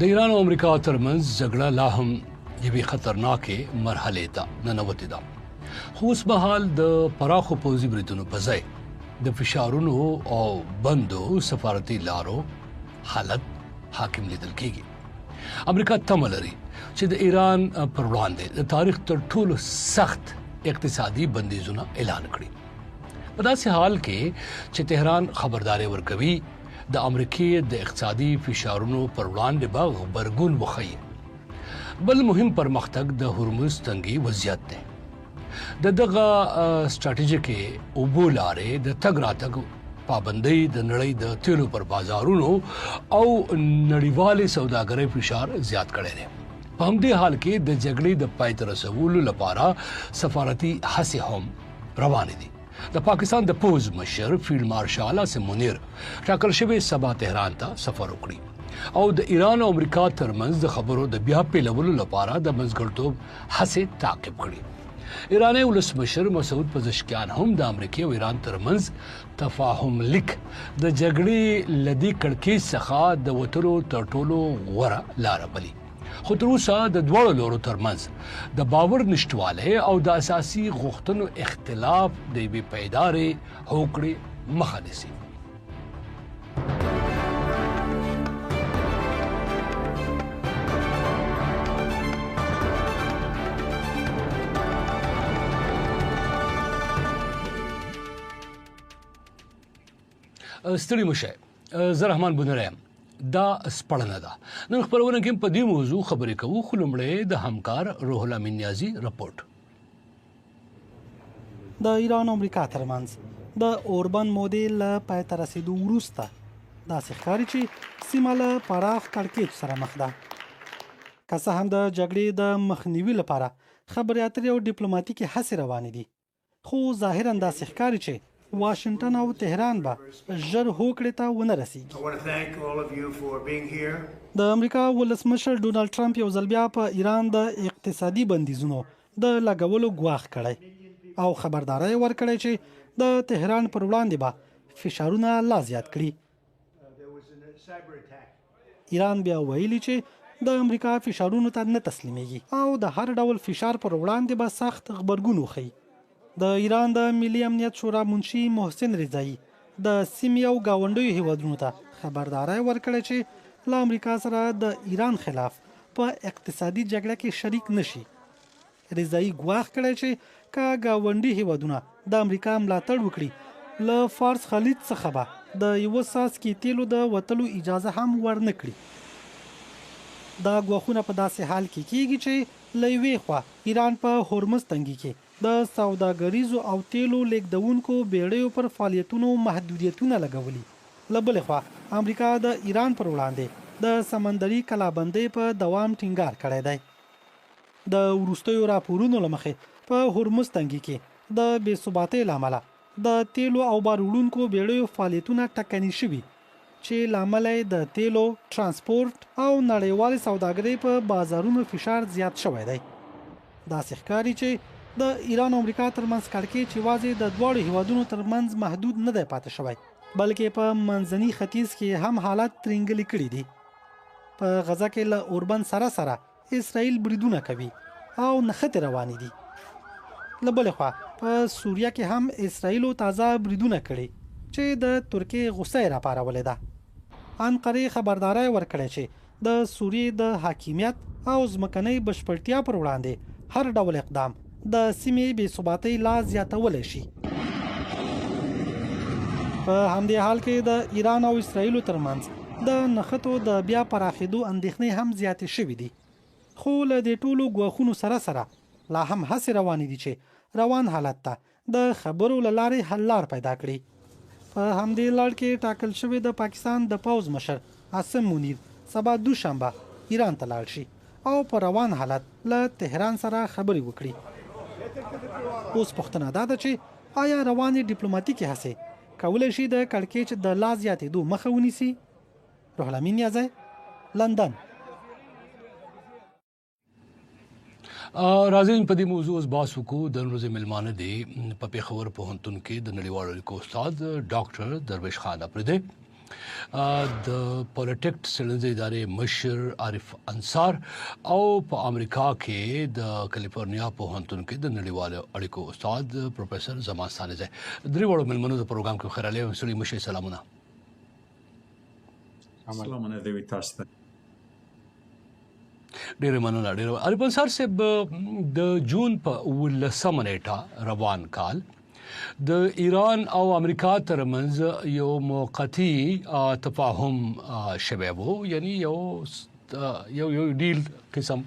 د ایران او امریکا ترمنځ جګړه لا هم یوې خطرناکې مرحلې ته ننوتې ده، خو اوس مهال د پراخو پوځي بریدونو په ځای د فشارونو او بندو سفارتي لارو حالت حاکم لیدل کېږي. امریکا تمه لري چې د ایران پر وړاندې د تاریخ تر ټولو سخت اقتصادي بندیزونه اعلان کړي. په داسې حال کې چې تهران خبرداري ورکوي د امریکای د اقتصادي فشارونو پر وړاندې به غبرګون وښیي. بل مهم پرمختګ د هرمز تنګي وضعیت دی. د دغه سټراټیژیکي اوبو لارې د تګ راتګ پابندۍ د نړۍ د تیلو پر بازارونو او نړیوالې سوداګرۍ فشار زیات کړی دی. په همدې حال کې د جګړې د پای ته رسولو لپاره سفارتي هڅې هم روانې دي. د پاکستان د پوځ مشر فیلډ مارشال عاصم منیر ټاکل شوی سبا تهران ته سفر وکړي او د ایران او امریکا ترمنځ د خبرو د بیا پیلولو لپاره د منځګړیتوب هڅې تعقیب کړي. ایرانی ولسمشر مسعود پزشکیان هم د امریکا او ایران ترمنځ تفاهم لیک د جګړې لدی کړکېچ څخه د وتلو تر ټولو غوره لاره بلي. خو تر اوسه د دواړو لورو ترمنځ د باور نشتوالی او د اساسي غوښتنو اختلاف د یوې پایدارې هوکړې مخه نیسي. ستړي مشه، زه رحمان بونری یم. دا سپړنه ده. نن خبرونه کې په دې موضوع خبرې کوو، خو لومړی د همکار روح الله امین نیازي رپورټ. د ایران او امریکا ترمنځ د اوربن مودیل له پای ته رسیدو وروسته داسې ښکاري چې سیمه له پراخ کړکېچ سره مخ ده. که څه هم د جګړې د مخنیوي لپاره خبرې اترې او ډیپلوماتیکې هڅې روانې دي، خو ظاهرا داسې ښکاري چې واشنگټن او تهران به ژر هوکړې ته ونه رسیږي. د امریکا ولسمشر ډونالډ ټرمپ یو ځل بیا په ایران د اقتصادي بندیزونو د لګولو ګواښ کړی او خبرداری ورکړی چې د تهران پر وړاندې به فشارونه لا زیات کړي. ایران بیا ویلي چې د امریکا فشارونو ته نه تسلیمیږي او د هر ډول فشار پر وړاندې به سخت غبرګون وښیي. د ایران د ملي امنیت شورا منشي محسن رضایی د سیمې او ګاونډیو هیوادونو ته خبرداری ورکړی چې له امریکا سره د ایران خلاف په اقتصادي جګړه کې شریک نشي. رضایی ګواښ کړی چې که ګاونډي هیوادونه د امریکا ملاتړ وکړي، له فارس خلیج څخه به د یوه څاڅکي تیلو د وتلو اجازه هم ورنه کړي. دا ګواښونه په داسې حال کې کیږي چې له یوې خوا ایران په هرمز تنګي کې د سوداګریزو او تیلو لیږدونکو بیړیو پر فعالیتونو محدودیتونه لګولي، له بلې خوا امریکا د ایران پر وړاندې د سمندري کلابندۍ په دوام ټینګار کړی دی. د وروستیو راپورونو له مخې په هرمز تنګي کې د بې ثباتۍ له امله د تیلو او بار وړونکو بیړیو فعالیتونه ټکني شوي چې له امله د تیلو ترانسپورت او نړیوالې سوداګرۍ په بازارونو فشار زیات شوی دی. داسې ښکاري چې د ایران او امریکا ترمنځ کړکېچ یوازې د دواړو هیوادونو ترمنځ محدود نه دی پاتې شوی، بلکې په منځني ختیځ کې هم حالت ترینګلي کړي دي. په غزه کې له اوربن سره سره اسرائیل بریدونه کوي او نښتې روانې دي. له بلې خوا په سوریه کې هم اسرائیلو تازه بریدونه کړي چې د ترکیې غوسه یې راپارولې ده. انقرې خبرداری ورکړی چې د سوریې د حاکمیت او ځمکنۍ بشپړتیا پر وړاندې هر ډول اقدام د سیمې بې ثباتۍ لا زیاتولی شي. په همدې حال کې د ایران او اسرائیلو ترمنځ د نښتو د بیا پراخېدو اندېښنې هم زیاتې شوي دي، خو له دې ټولو ګواښونو سره سره لا هم هڅې روانې دي چې روان حالت ته د خبرو له لارې حل لار پیدا کړي. په همدې لړ کې ټاکل شوی د پاکستان د پوځ مشر عاصم منیر سبا دوشنبه ایران ته لاړ شي او په روان حالت له تهران سره خبرې وکړي. اوس پوښتنه دا ده چې آیا روانې ډیپلوماتیکې هڅې کولی شي د کړکېچ د لا زیاتېدو مخه ونیسي؟ روح الله امین نیازی، لندن. راځئ په دې موضوع اوس بحث وکړو. د نن ورځې مېلمانه دی په پېښور پوهنتون کې د نړیوالو اړیکو استاد ډاکټر درویش خان اپرېدی د پولیټیکټ څېړنیزې ادارې مشر عارف انصار او په امریکا کې د کیلیفورنیا پوهنتون کې د نړیوالو اړیکو استاد پروفیسر زمان ثانیزی درې وړو مېلمنو د پروګرام کې خیر علي مسلي مشر سلامونه. سلامونه دی تاسو ته. ډېر مننه. عارف انصار صاحب د جون په 19 نیټه روان کال د ایران او امریکا ترمنځ یو موقتی تفاهم شوی وو، یعنی یو ډیل قسم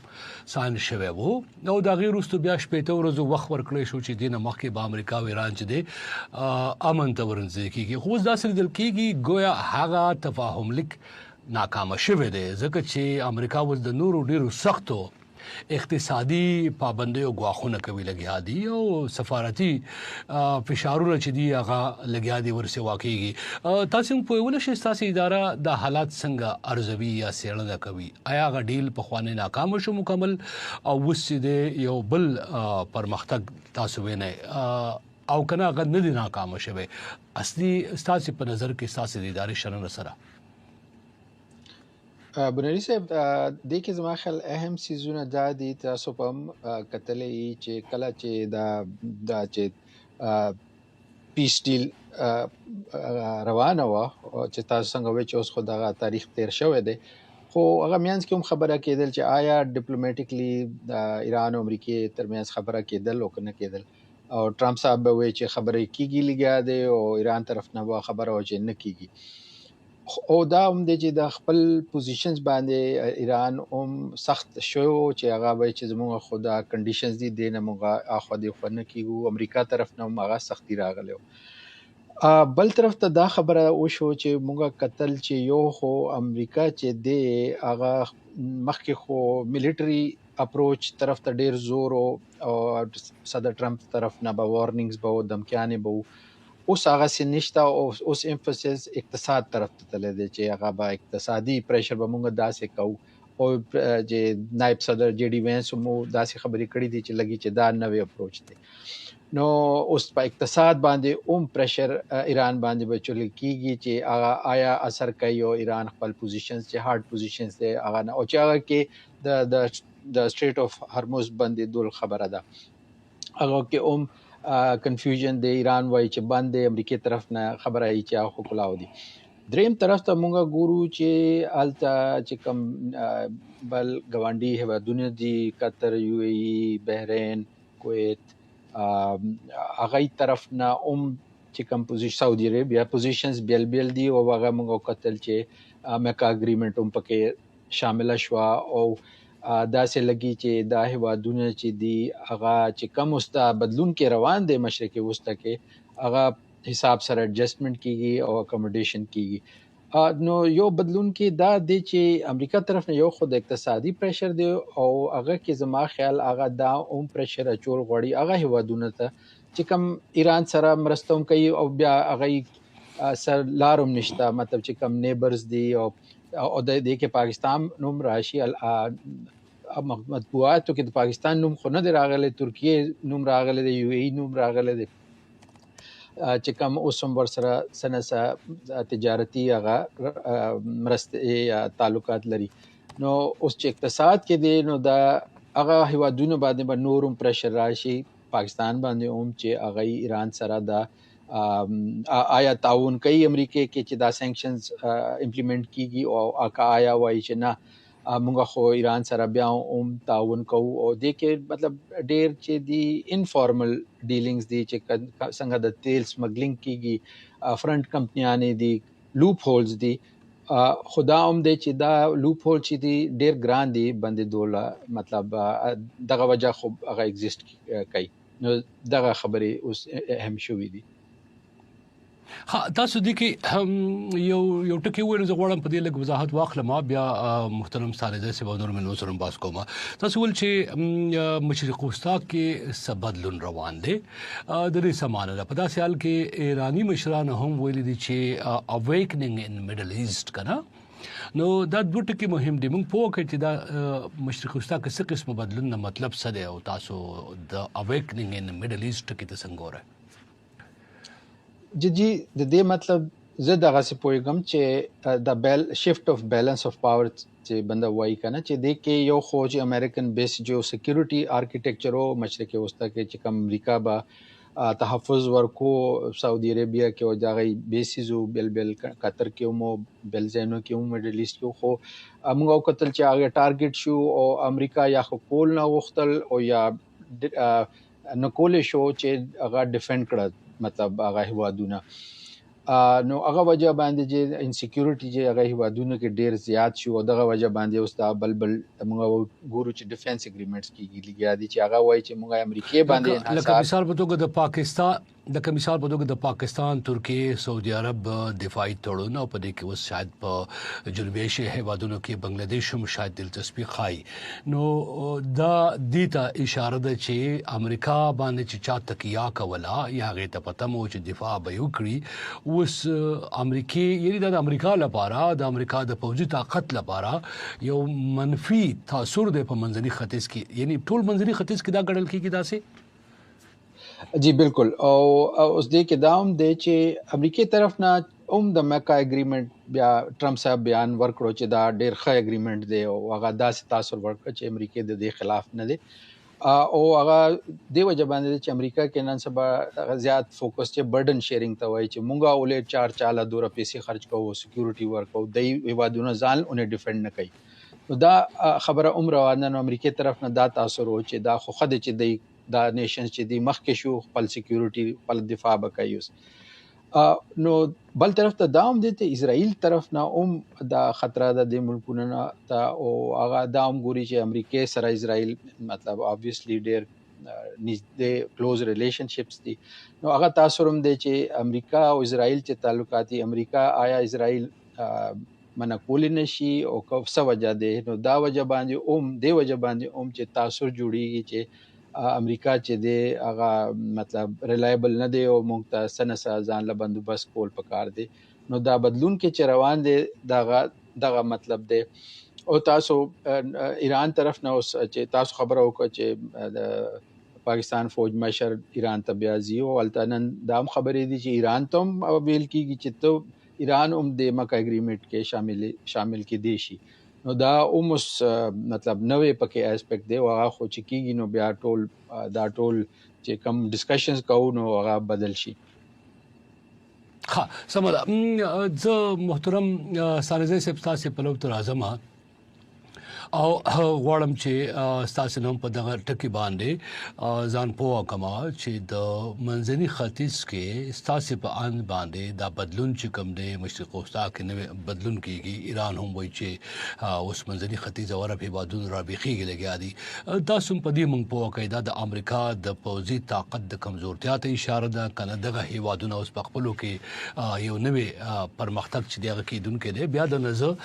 ساين شوی وو او د هغې وروسته بیا شپېته ورځو وخت ورکړی شو چې دې نه مخکې به امریکا او ایران چې دی امن ته ورنږدې کېږي. خو اوس داسې لیدل کېږي ګویا هغه تفاهم لیک ناکامه شوی دی ځکه چې امریکا اوس د نورو ډېرو سختو اقتصادي پابندیو ګواښونه کوي لګیا دي او سفارتي فشارونه چې دي هغه لګیا دي ورسېوا کېږي. تاسو هم پوهولی شئ ستاسې اداره دا حالات څنګه ارزوي یا څېړنه کوي؟ آیا هغه ډیل پخوانی ناکامه شو مکمل او اوس چې دی یو بل پرمختګ تاسو وینئ او که نه هغه نه دی ناکامه شوی؟ اصلي ستاسې په نظر کې ستاسې د ادارې شننه سره بنيري صاحب دې کې زما خیال اهم سیزونه دا دي تاسو په کتلې چې کله چې دا چې پیس ډیل روانه وه چې تاسو څنګه وایي چې اوس خو دغه تاریخ تیر شوی دی، خو هغه میانځ کې هم خبره کېدل چې آیا ډیپلوماټیکلی د ایران او امریکې ترمنځ خبره کېدل او که نه کېدل، او ټرمپ صاحب به وایي چې خبرې کېږي لګیا دی او ایران طرف نه به خبره وه چې نه کېږي. او دا هم دی چې د خپل پوزیشنز باندې ایران هم سخت شو چې هغه وایي چې زموږ خو دا کنډیشنز دي دې نه موږ اخوا دېخوا نه کېږو. امریکا طرف نه هم هغه سختي راغلی و. بل طرف ته دا خبره وشو چې موږ کتل چې یو خو امریکا چې دی هغه مخکې خو ملیټري اپروچ طرف ته ډېر زور او صدر ټرمپ طرف نه به وارنینګز به و، دمکیانې به و. اوس هغه څه نشته او اوس امفسس اقتصاد طرف ته تللی دی چې هغه به اقتصادي پریشر به موږ داسې کوو او چې نایب صدر جی ډي وینس مو داسې خبرې کړي دي چې لګي چې دا نوې اپروچ دی. نو اوس په اقتصاد باندې پریشر ایران باندې به چلی کېږي چې هغه آیا اثر کوي او ایران خپل پوزیشنز چې هارد پوزیشنز دی هغه نه، او چې هغه کې د سټریټ اف هرموز باندې دول خبره ده هغه کې کنفیوژن دی. ایران وایي چې بند دی، امریکې طرف نه خبره ای چې هغه کلاو دي. دریم طرف ته مونږ ګورو چې هلته چې کوم بل ګاونډي هیوادونه دي قطر، یو ای ای، بحرین، کویت، هغه طرف نه چې کوم سعودي عربیا پوزیشنز بیل بیل دي او هغه مونږ کتل چې میکا اګریمنټ هم پکې شامل شوه او داسې لګي چې دا هیوادونه چې دي هغه چې کم وسته بدلون کې روان دی مشرقي وسطه کې هغه حساب سره ایڈجسټمنټ کیږي او اکوموډیشن کیږي. نو یو بدلون کې دا دی چې امریکا طرف نه یو خود اقتصادي پریشر دی او هغه کې زما خیال هغه دا پریشر اچول غواړي هغه هیوادونه ته چې کم ایران سره مرسته هم کوي او بیا هغه سر لارم نشته، مطلب چې کم نیبرز دی او د دې کې پاکستان نوم راشي. مطبوعاتو کې د پاکستان نوم خو نه دی راغلی، ترکیه نوم راغلی دی، یو ای نوم راغلی دی چې کوم اوس هم ورسره سنه تجارتي هغه مرستې یا تعلقات لري. نو اوس چې اقتصاد کې دی نو دا هغه هیوادونه باندې به نور هم پریشر راشي، پاکستان باندې هم چې هغه ایران سره دا آیا تعاون کوي امریکې کې چې دا سینکشنز امپلیمنٹ کیږي او آیا وایي چې نه موږ خو ایران سره بیا هم تعاون کوو. او دې کې مطلب ډېر چې دی انفارمل ډیلینګز دي چې څنګه د تیل سمګلینګ کیږي، فرنٹ کمپنیانې دي، لوپ هولز دي. خدا هم دی چې دا لوپ هول چې دی ډېر ګران دی باندې دوله، مطلب دغه وجه خو هغه ایگزیسټ کوي. نو دغه خبرې اوس اهم شوي دي. ها تاسو دې کې یو ټکی وویل، زه غواړم په دې لږ وضاحت واخلم بیا محترم ثانیزی صاحب او نور مېلمنو سره بحث کوم. تاسو ویل چې مشرق وسطی کې څه بدلون روان دی، د دې څه معنی ده؟ په داسې حال کې ایراني مشرانو هم ویلي دي چې اویکننګ ان میډل ایسټ که نه، نو دا دوه ټکي مهم دي. موږ پوه کړئ چې دا مشرق وسطی کې څه قسمه بدلون نه مطلب څه دی او تاسو د اویکننګ ان میډل ایسټ ټکي ته څنګه ګورئ؟ جی د دې مطلب زه دغسې پوهېږم چې د شفټ اف بیلنس اف پاور چې بنده وایي که نه چې دې کې یو خو چې امریکن بیس جو سکیورټي آرکیټیکچر او مشرق وسطی کې چې کوم امریکا به تحفظ ورکو سعودي عربیا کې او دغه بیسیز او بل قطر کې مو بل ځایونو کې مو میډل ایست کې خو موږ وکتل چې هغه ټارګټ شو او امریکا یا خو کول نه غوښتل او یا نه کولې شو چې هغه ډیفند کړه مطلب هغه هیوادونه نو هغه وجه باندې چې انسیکیورټي چې هغه هیوادونو کې ډیر زیات شو او دغه وجه باندې اوس دا بل موږ ګورو چې ډیفنس اګریمنټس کېږي لګیا دي چې هغه وایي چې موږ امریکای باندې لکه مثال په توګه د پاکستان ترکیه سعودي عرب دفاعي تړون او په دې کې اوس شاید په جنوبي ایشیا هیوادونو کې بنگلاديش هم شاید دلچسپي ښایي نو دا دې ته اشاره ده چې امریکا باندې چې چا تکیه کوله یا هغې ته پته مو چې دفاع به یې وکړي اوس امریکای یعنی د امریکا لپاره د امریکا د پوځي طاقت لپاره یو منفي تاثر دی په منځني ختیځ کې یعنی ټول منځني ختیځ کې دا ګڼل کېږي داسې جی بالکل او اوس دې کې دا هم دی چې امریکای طرف نه هم د میکا اګریمنټ بیا ټرمپ صاحب بیان ورکړو چې دا ډیر ښه اګریمنټ دی او هغه داسې تاثر ورکړ چې امریکای د دې خلاف نه دی او هغه دی وجه باندې چې امریکا کې نن سبا زیات فوکس چې برډن شیرینګ ته وایي چې مونږه ولې چار چاله دوره پیسې خرج کوو سکیورټي ورکو د هیوادونو ځان اونې ډیفند نه کوي نو دا خبره عمر روانه نو امریکای طرف نه دا تاثر و چې دا خو خدای چې دی دا نیشنز چې دی مخکې شو خپل سکیورټي خپل دفاع وکړي اوس نو بل طرف ته دا هم دی ته اسرائیل طرف نه هم دا خطر ده د ملکونو نه ته او هغه دا هم ګوري چې امریکای سره اسرائیل مطلب obviously ډیر نږدې کلوز ریلیشنشپس دي نو هغه تاثر هم دی چې امریکا او اسرائیل چې تعلقات دي امریکا آیا اسرائیل منکول نشي او څه وجه ده نو دا وجه باندې هم چې تاثر جوړیږي چې امریکا چې دی هغه مطلب ریلایبل نه دی او موږ ته سنسه ځان له بندوبست کول پکار دی نو دا بدلون کې چې روان دی دغه مطلب دی او تاسو ایران طرف نه اوس چې تاسو خبره وکړه چې د پاکستان فوج مشر ایران ته بیا ځي او هلته نن دا هم خبرې دي چې ایران ته هم ویل کېږي چې ته ایران هم د مکه اګریمنټ کې شامل کېدی شي نو دا اومس مطلب نوې پکې اسپیکټ دی او هغه خو چې کېږي نو بیا ټول چې کم ډسکشنز کوو نو هغه بدل شي ښه سمه ده زه محترم سانزی صاحب ستاسې پلو ته راځم او غواړم چې ستاسو نوم په دغه ټکی باندې ځان پوه کما چې د منځني ختیځ کې ستاسو په ان باندې دا بدلون چې کوم دی مشرق وسطی کې نوې بدلون کیږي ایران هم وایي چې اوس منځني ختیځ او عرب هیوادونو را بیخیږي لګیا دي تاسو په دې مونږ پوه کړئ دا د امریکا د پوځي طاقت د کمزورتیا ته اشاره ده کنه دغه هیوادونو اوس په خپلو کې یو نوې پرمختګ چې دغه کېدونکې دی بیا د نظر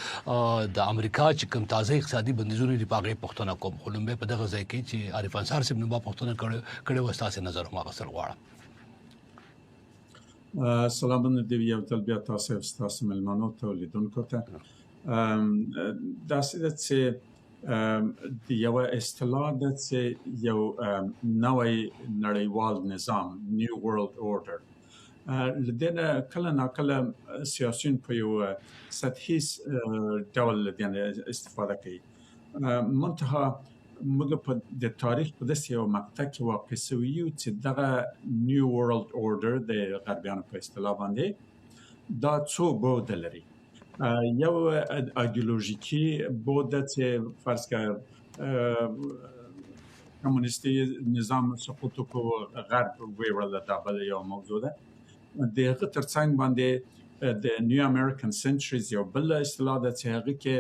د امریکا چې کوم تازه اقتصادي بندیزونه دی پاغه پښتنه کوم خلم په دغه ځای کې چې عارف انصار صاحب نو پښتنه کړي وستاسو نظر ما غسر غواړم سلامونه دی یو تل بیا تاسو ملمنو ته لیدونکو ته دا چې د یو اصطلاح د چې یو نوې نړیوال نظام نیو ورلد اورډر لدينا کله ناکله سیاسيون په یو سطحي ډول استفاده کوي منتها موږ په د تاریخ په داسې یو مقطع کې واقع شوي یو چې دغه نیو ورلد اورډر د غربیانو په اصطلاح باندې دا څو بعد لري یو ایدئولوژیکي بعد چې فرض کړه کمونیستي نظام سقوط کو غرب ویل دا بل یو موضوع ده دغه ترڅنګ باندې د نیو امریکن سنچریز یو بل اصطلاح ده چې هغه کې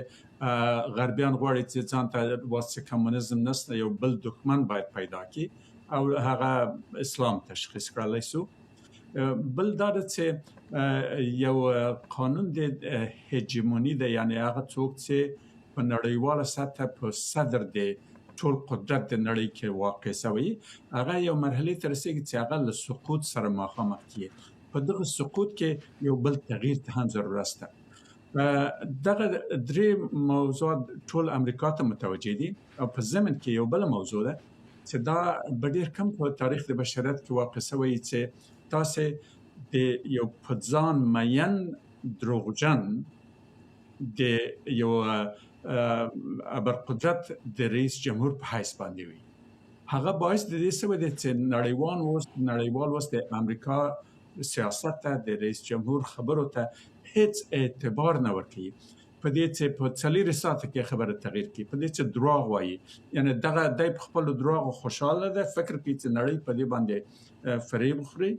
غربیان غواړي چې ځان ته واسه کمونیزم نسته یو بل دښمن باید پیدا کی او هغه اسلام تشخیص کړل شو بل دا چې یو قانون د هجمونی ده یعنی هغه څوک چې په نړیواله سطح په صدر د ټول قدرت د نړۍ کې واقع شوی هغه یو مرحله تر رسیدي چې هغه له سقوط سره مخامخ کیږي په دغه سقوط کې یو بل تغییر ته هم ضرورت ده دغه درې موضوعات ټول امریکا ته متوجه دي او په ضمن کې یو بل موضوع ده چې دا ډېر کم په تاریخ د بشریت کې واقع شوی چې تاسو د یو په ځان معین دروغجن د یو ابرقدرت د رئیس جمهور په حیث باندې وي. هغه باعث د دې څه ودی چې نړیوال اوس د امریکا سیاست ته د رئیس جمهور خبرو ته هیڅ اعتبار نه ورکوي. په دې چې په 4 ساعت کې خبره تغییر کوي، په دې چې دروغ وایي، یعنی دغه د خپل دروغ خوشاله ده، فکر کوي چې نړۍ په دې باندې فریب خوري،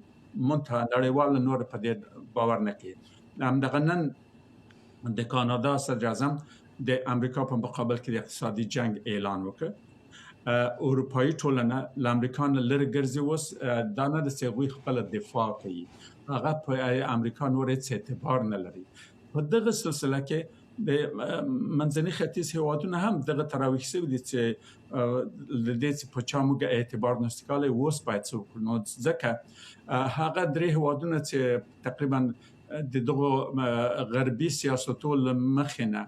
منتها نړیوال نور په دې باور نه کوي. همدغه نن د کانادا صدر اعظم د امریکا په مقابل کې د اقتصادي جنگ اعلان وکړ. اروپایي ټولنه له امریکا نه لرې ګرځي، اوس دا نه ده چې هغوی خپله دفاع کوي، هغه په امریکا نور هېڅ اعتبار نه لري. په دغه سلسله کې د منځني ختیځ هېوادونه هم دغه ته راویښ شوي دي چې له دې چې په چا موږ اعتبار نشو کولی، اوس باید څه وکړو. نو ځکه هغه 3 هېوادونه چې تقریبا د دغو غربي سیاستو له مخې نه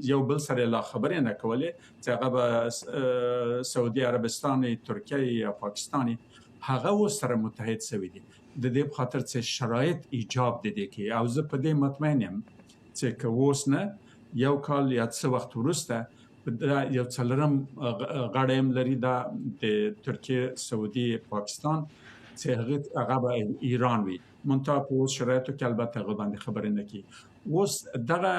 یو بل سره لا خبرې نه کولې چې هغه به سعودي عربستان، ترکیه یا پاکستان، هغه اوس سره متحد شوي دي د دې په خاطر چې شرایط ایجاب د دې کوي. او زه په دې مطمئن یم چې که اوس نه یو کال یا څه وخت وروسته یو 4م غاړه هم لري، دا د ترکیه، سعودي، پاکستان، چې هغه به ایران وي. منتها په اوس شرایطو کې البته هغه باندې خبرې نه کوي. اوس دغه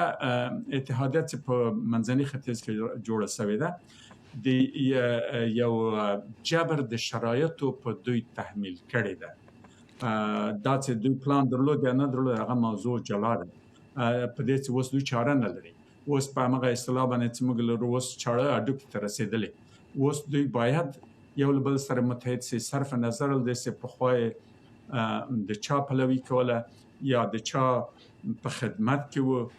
اتحادیه چې په منځني ختیځ کې جوړه شوې ده، د یو جبر د شرایطو په دوی تحمیل کړې ده. دا چې دوی پلان درلود یا نه درلود هغه موضوع جلا ده. په دې چې اوس دوی چاره نه لري. اوس په همغه اصطلاح باندې چې موږ لرو، اوس چاړه اډوکې ته رسېدلې. اوس دوی باید یو له بل سره متحد شي، صرف نظر له دې چې پخوا د چا پلوي کوله یا د چا په خدمت کې و،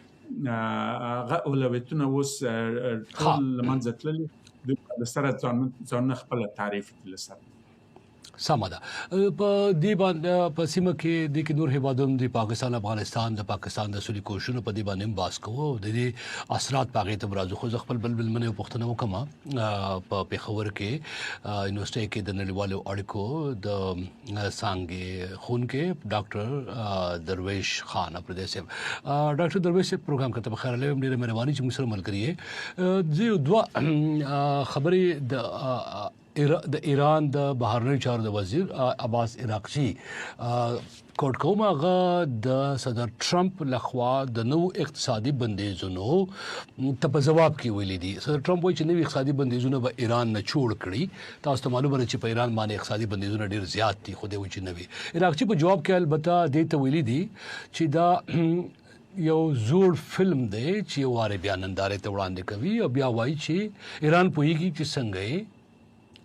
هغه اولویتونه اوس ټول له منځه تللي. دوی له سره ځانونه خپله تعریف کړي له سره. سمه ده. په دې باندې په سیمه کې د نور هیوادونو د پاکستان، افغانستان، د پاکستان د سولې کوششونو په دې باندې بحث کوو او د دې اثرات په هغې ته به راځو. خو زه خپل بل منې پوښتنه وکړم. په پېښور کې یونیورسټۍ کې د نړیوالو اړیکو د څانګې ښوونکی ډاکټر درویش خان اپردی صاحب، ډاکټر درویش صاحب پروګرام کې ته بخیر راغلی. ډېره مهرباني چې موږ سره ملګري یې. زه 2 خبرې د ایران د بهرنیو چارو د وزیر عباس عراقچي کوټ کوم. هغه د صدر ټرمپ لخوا د نوو اقتصادي بندیزونو ته په جواب کې ویلي دي. صدر ټرمپ وایي چې نوي اقتصادي بندیزونه به ایران نه جوړ کړي. تاسو ته معلومه ده چې په ایران باندې اقتصادي بندیزونه ډېر زیات دي، خو دوی وایي چې نوي. عراقچي په جواب کې البته دې ته ویلي دي چې دا یو زوړ فلم دی چې یو وارې بیا نندارې ته وړاندې کوي او بیا وایي چې ایران پوهیږي چې څنګه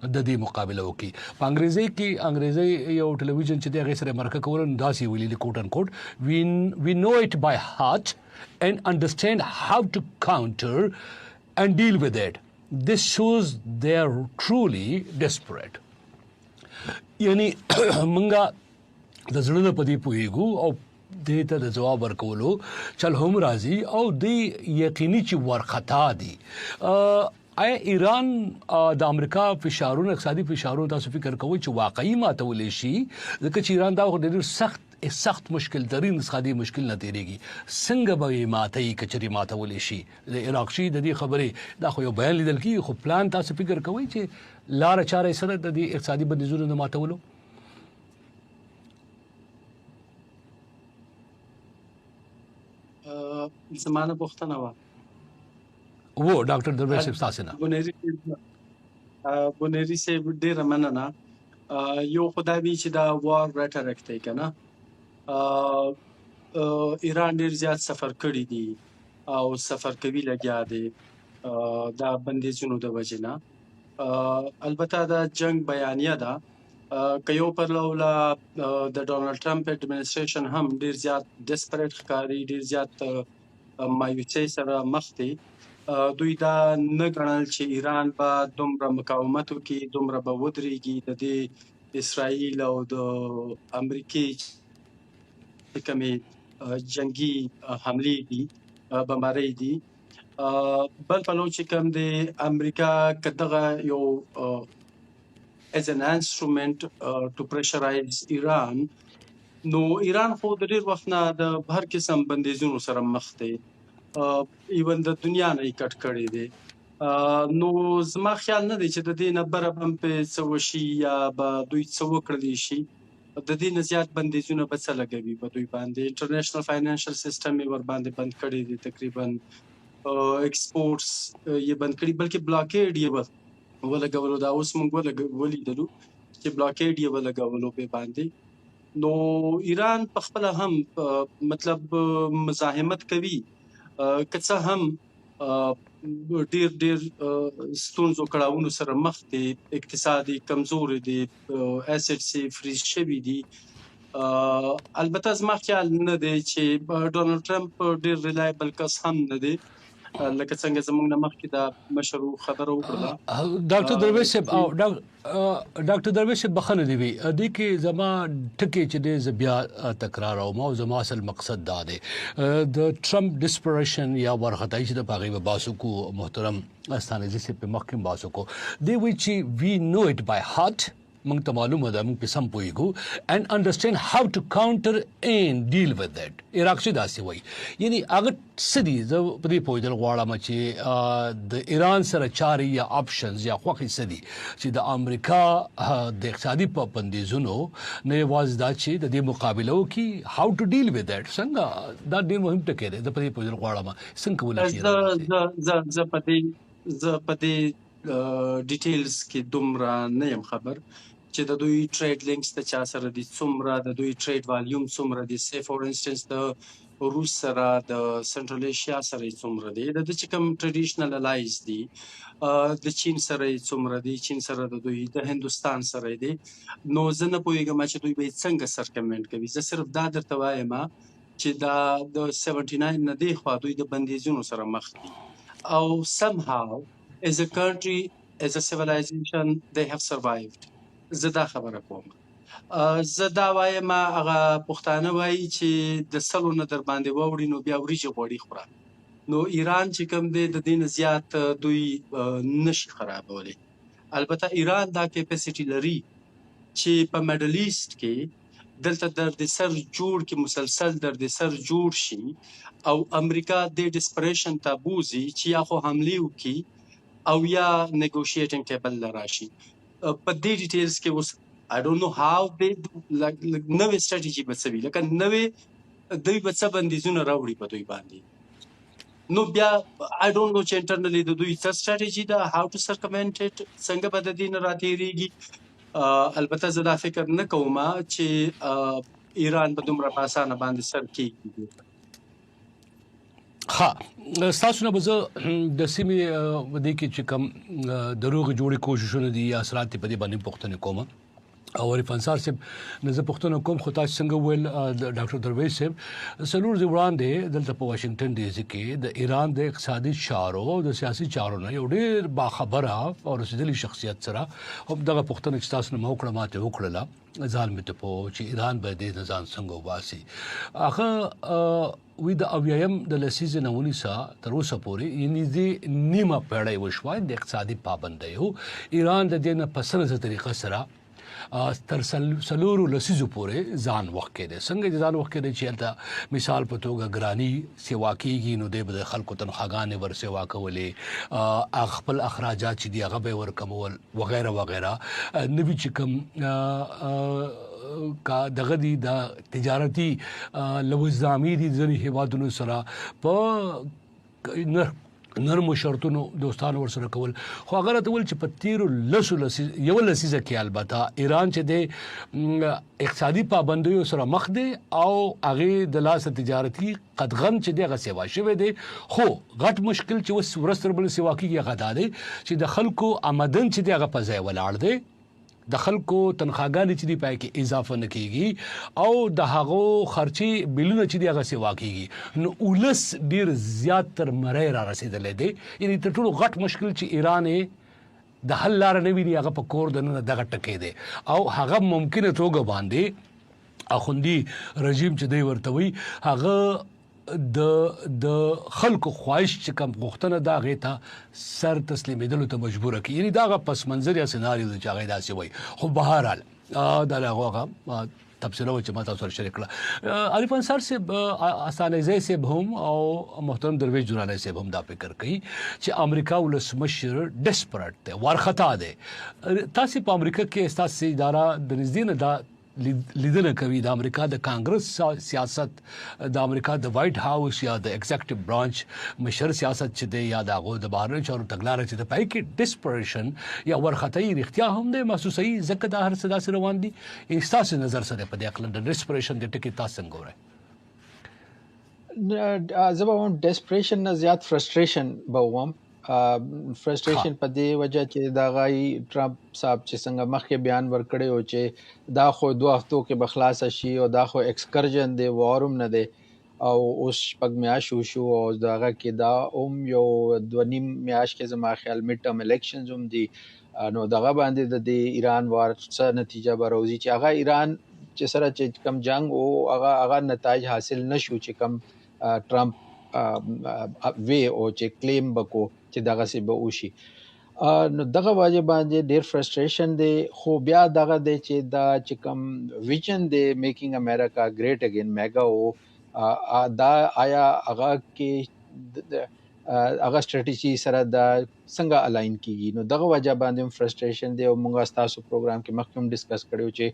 د دې مقابله وکړي. په انګریزي یو ټلویزیون چې د هغې سره مرکه کوله نو داسې ویلي دي کوټ ان کوټ، we know it by heart and understand how to counter and deal with it. This shows they are truly desperate. یعنی منګه د زړه په دې پوهیږو او دې ته د جواب ورکولو چل هم راځي او دې یقیني چې ورخطا دي. آیا ایران د امریکا فشارونو، اقتصادي فشارونو تاسو فکر کوئ چې واقعي ماتولی شي؟ ځکه چې ایران دا ډېر سخت مشکل ترین اقتصادي مشکل نه تیریږي. څنګه به یې ماتوي که چېرې ماتولی شي؟ د عراقچي د دې خبرې دا خو یو بیان لیدل کېږي، خو پلان تاسو فکر کوئ چې لاره چاره یې سره د دې اقتصادي بندیزونو د ماتولو؟ زما نه پوښتنه وه. و ډاکټر درویش صاحب تاسو نه بونیری صاحب ډېره مننه. یو خدای وي چې دا وار ریټریک دی که نه، ایران ډېر زیات سفر کړي دي او سفر کوي لګیا دی دا بندیزونو د وجې نه. البته دا جنگ بیانیه ده. که یو پر لوله د ډونالډ ټرمپ اډمنسټریشن هم ډېر زیات ډسپریټ ښکاري، ډېر زیات مایوسۍ سره مخ دی. دوی دا نه ګڼل چې ایران به دومره مقاومت وکړي، دومره به ودرېږي. د دې اسرائیل او د امریکې کومې جنگي حملې دي، بمبارۍ دي. بل پلو چې کوم د امریکا که دغه یو as an instrument to pressurize Iran نو ایران خو د ډیر وخت نه د هر قسم بندیزونو سره مخ دی، ایون د دنیا نه یې کټ کړی دی. نو زما خیال نه دی چې د دې نه بره بم پې څه وشي یا به دوی څه وکړلی شي. د دې نه زیات بندیزونه به څه لګوي په دوی باندې. انټرنیشنل فاینانشل سیسټم یې ور باندې بند کړی دی، تقریبا ایکسپورټس یې بند کړي، بلکې بلاکیډ یې ولګولو. دا اوس موږ ولیدلو چې بلاکیډ یې ولګولو په باندې. نو ایران په خپله هم مطلب مزاحمت کوي، که څه هم ډیر ستونزو کړاوونو سره مخ دي، اقتصادي کمزوري دي، اسیډز یې فریز شوي دي. البته زما خیال نه دی چې ډونالډ ټرمپ ډیر ریلایبل کس هم نه دی، لکه څنګه زموږ نه مخکې دا مشر خبره وکړه. ډاکټر درویش صاحب او ډاکټر درویش صاحب بخښنه دې وي دې کې زما ټکي چې دې زه بیا تکراروم او زما اصل مقصد دا دی د ټرمپ ډسپریشن یا ورختای چې د پاغي به باسو کو محترم استانه صاحب په مخکې باسو کو دی وی چې وی نو اټ بای هارت موږ ته معلومه ده موږ په سم پوهیږو and understand how to counter and deal with that. عراق چې داسې وایي یعنی هغه څه دي زه په دې پوهېدل غواړم چې د ایران سره چارې یا آپشنز یا خوښې څه دي چې د امریکا د اقتصادي بندیزونو نه یوازې دا چې د دې مقابله وکړي how to deal with that. څنګه دا ډېر مهم ټکی دی، زه په دې پوهېدل غواړم څنګه کولی شي. زه په دې ډیټیلز کې دومره نه یم خبر چې د دوی ټریډ لینکس د چا سره دي، څومره د دوی ټریډ والیوم څومره دي، سی فور انسټنس د روس سره د سنټرل ایشیا سره څومره دي، د چې کوم ټریډیشنل الایز دي، د چین سره څومره دي، چین سره د دوی د هندوستان سره دي. نو زه نه پوهېږم چې دوی به څنګه سرکمنټ کوي. زه صرف دا درته وایم چې دا د 79 نه دی خوا دوی د بندیزونو سره مخ دي او somehow as a country as a civilization they have survived. زه دا خبره کوم. زه دا وایم هغه پښتانه وایي چې د سلو نه در باندې واوړي نو بیا وریجې غوړي خوره. نو ایران چې کوم دی د دې نه زیات دوی نشي خرابولی. البته ایران دا کیپاسټي لري چې په میډل ایسټ کې دلته درد سر جوړ کې مسلسل درد سر جوړ شي او امریکا د ډسپریشن ته بوزي چې یا خو حمله وکړي او یا نیګوشیټینګ ټیبل لراشي. په دې ډیټیلز کې اوس I don't know how they نوې سټریټیجي به څه وي، لکه نوې دوی به څه بندیزونه راوړي په دوی باندې. نو بیا I don't know چې انټرنلی د دوی څه سټریټیجي ده how to circumvent it، څنګه به د دې نه راتېرېږي. البته زه دا فکر نه کوم چې ایران په دومره په اسانه باندې سر کېږي. ها ستاسو نه به زه د سیمې دې کې چې کوم د روغې جوړې کوششونه دي یا اثرات په دې باندې پوښتنې کوم او عارف انصار صاحب نه زه پوښتنه کوم خو تاسو څنګه ویل ډاکټر درویش صاحب څلور ورځې وړاندې دلته په واشنگټن ډي سي کې د ایران د اقتصادي چارو او د سیاسي چارو نه یو ډېر باخبره او رسېدلي شخصیت سره هم دغه پوښتنه چې تاسو نه وکړه ماته وکړله ځان مې ته په چې ایران به دې ځان څنګه وباسي. هغه وی د اویایم د لسیزې نه ونیسه تر اوسه پورې یعنې دې نیمه پیړۍ وشوه د اقتصادي پابندیو. ایران د دې نه په سره طریقه سره تر سلورو لسیزو پورې ځان وخت کېده. څنګه ځان وخت کېده چې هلته مثال په توګه ګراني سیوا کېږي نو دی به د خلکو تنخواګانې ور سیوا کولې، خپل اخراجات چې دي هغه به یې ورکمول وغیره وغیره. نوي چې کوم کا دغه دي د تجارتي لوزامي دي ځینې هیوادونو سره په نرمو شرطونو دوستانو ورسره کول. خو هغه راته ویل چې په تیرو یو لسیزه کې البته ایران چې د اقتصادي پابندیو سره مخ دی او هغې د لاسه تجارتي قدغن چې دی هغه سیوا شوی دی. خو غټ مشکل چې اوس ورځ تر بلې سیوا کېږي هغه دا دی چې د خلکو آمدن چې دی هغه په ځای ولاړ دی، د خلکو تنخواګانې چې دی پای کې اضافه نه کېږي او د هغو خرچې بیلونه چې دی هغه سیوا کېږي. نو اولس ډېر زیات تر مری را رسېدلی دی. یعنې تر ټولو غټ مشکل چې ایران یې د حل لاره نه ویني هغه په کور دننه دغه ټکی دی او هغه ممکنه توګه باندې اخوندي رژیم چې دی ورته وایي هغه د خلکو خواهش چې کوم غوښتنه دا هغې ته سر تسلیمېدلو ته مجبوره کړي. یعنې دا هغه پس منظر یا سناریو دی چې هغې داسې وایي. خو بهرحال دا له هغه تفصیله چې ما تاسو سره شریک کړه. عارف انصار صاحب اسانیزه صاحب هم او محترم درویش جورانی صاحب هم دا فکر کوي چې امریکا ولسمشر ډیسپریټ دی، وارخطا دی. تاسو په امریکا کې تاسو اداره د نږدې نه دا لیدنه کوي د امریکا د کانګرس سیاست، د امریکا د وایټ هاوس یا د ایگزیکټیو برانچ مشر سیاست چې دی یا د هغو د بهرنیو چارو تګلاره چې د پای کې ډیسپریشن یا ورختۍ رښتیا هم دی محسوسوي ځکه دا هر څه داسې روان دي. ستاسو نظر سره په دې اړه د ډیسپریشن د ټکي تاسو څنګه ګورئ؟ زه به وایم ډیسپریشن نه زیات فرستریشن به وایم. فرستریشن په دې وجه چې دا غي ټرمپ صاحب چې څنګه مخکې بیان ورکړی او چې دا خو 2 هفتو کې به خلاص شي او دا خو ایکسکرژن دی وارم نه دی او اوس شپږ میاشت شو او داغه کې دا یو 2.5 میاشت کې زما خیال میډ ټرم الیکشنز هم دي. نو دغه باندې د ایران وار څه نتیجه به راوځي چې هغه ایران چې سره چې کم جنگ او هغه نتایج حاصل نشو چې کم ټرمپ وی او چې کلیم بکو چې دغه سی به وشي. نو دغه واجه باندې ډیر فرستریشن دی، خو بیا دغه دی چې دا چې کم ویژن دی میکینګ امریکا ګریټ اگین میگا او دا آیا هغه کې هغه سټریټیجی سره دا څنګه الاین کیږي. نو دغه واجه باندې فرستریشن دی او موږ تاسو پروګرام کې مخکې هم ډیسکس کړیو چې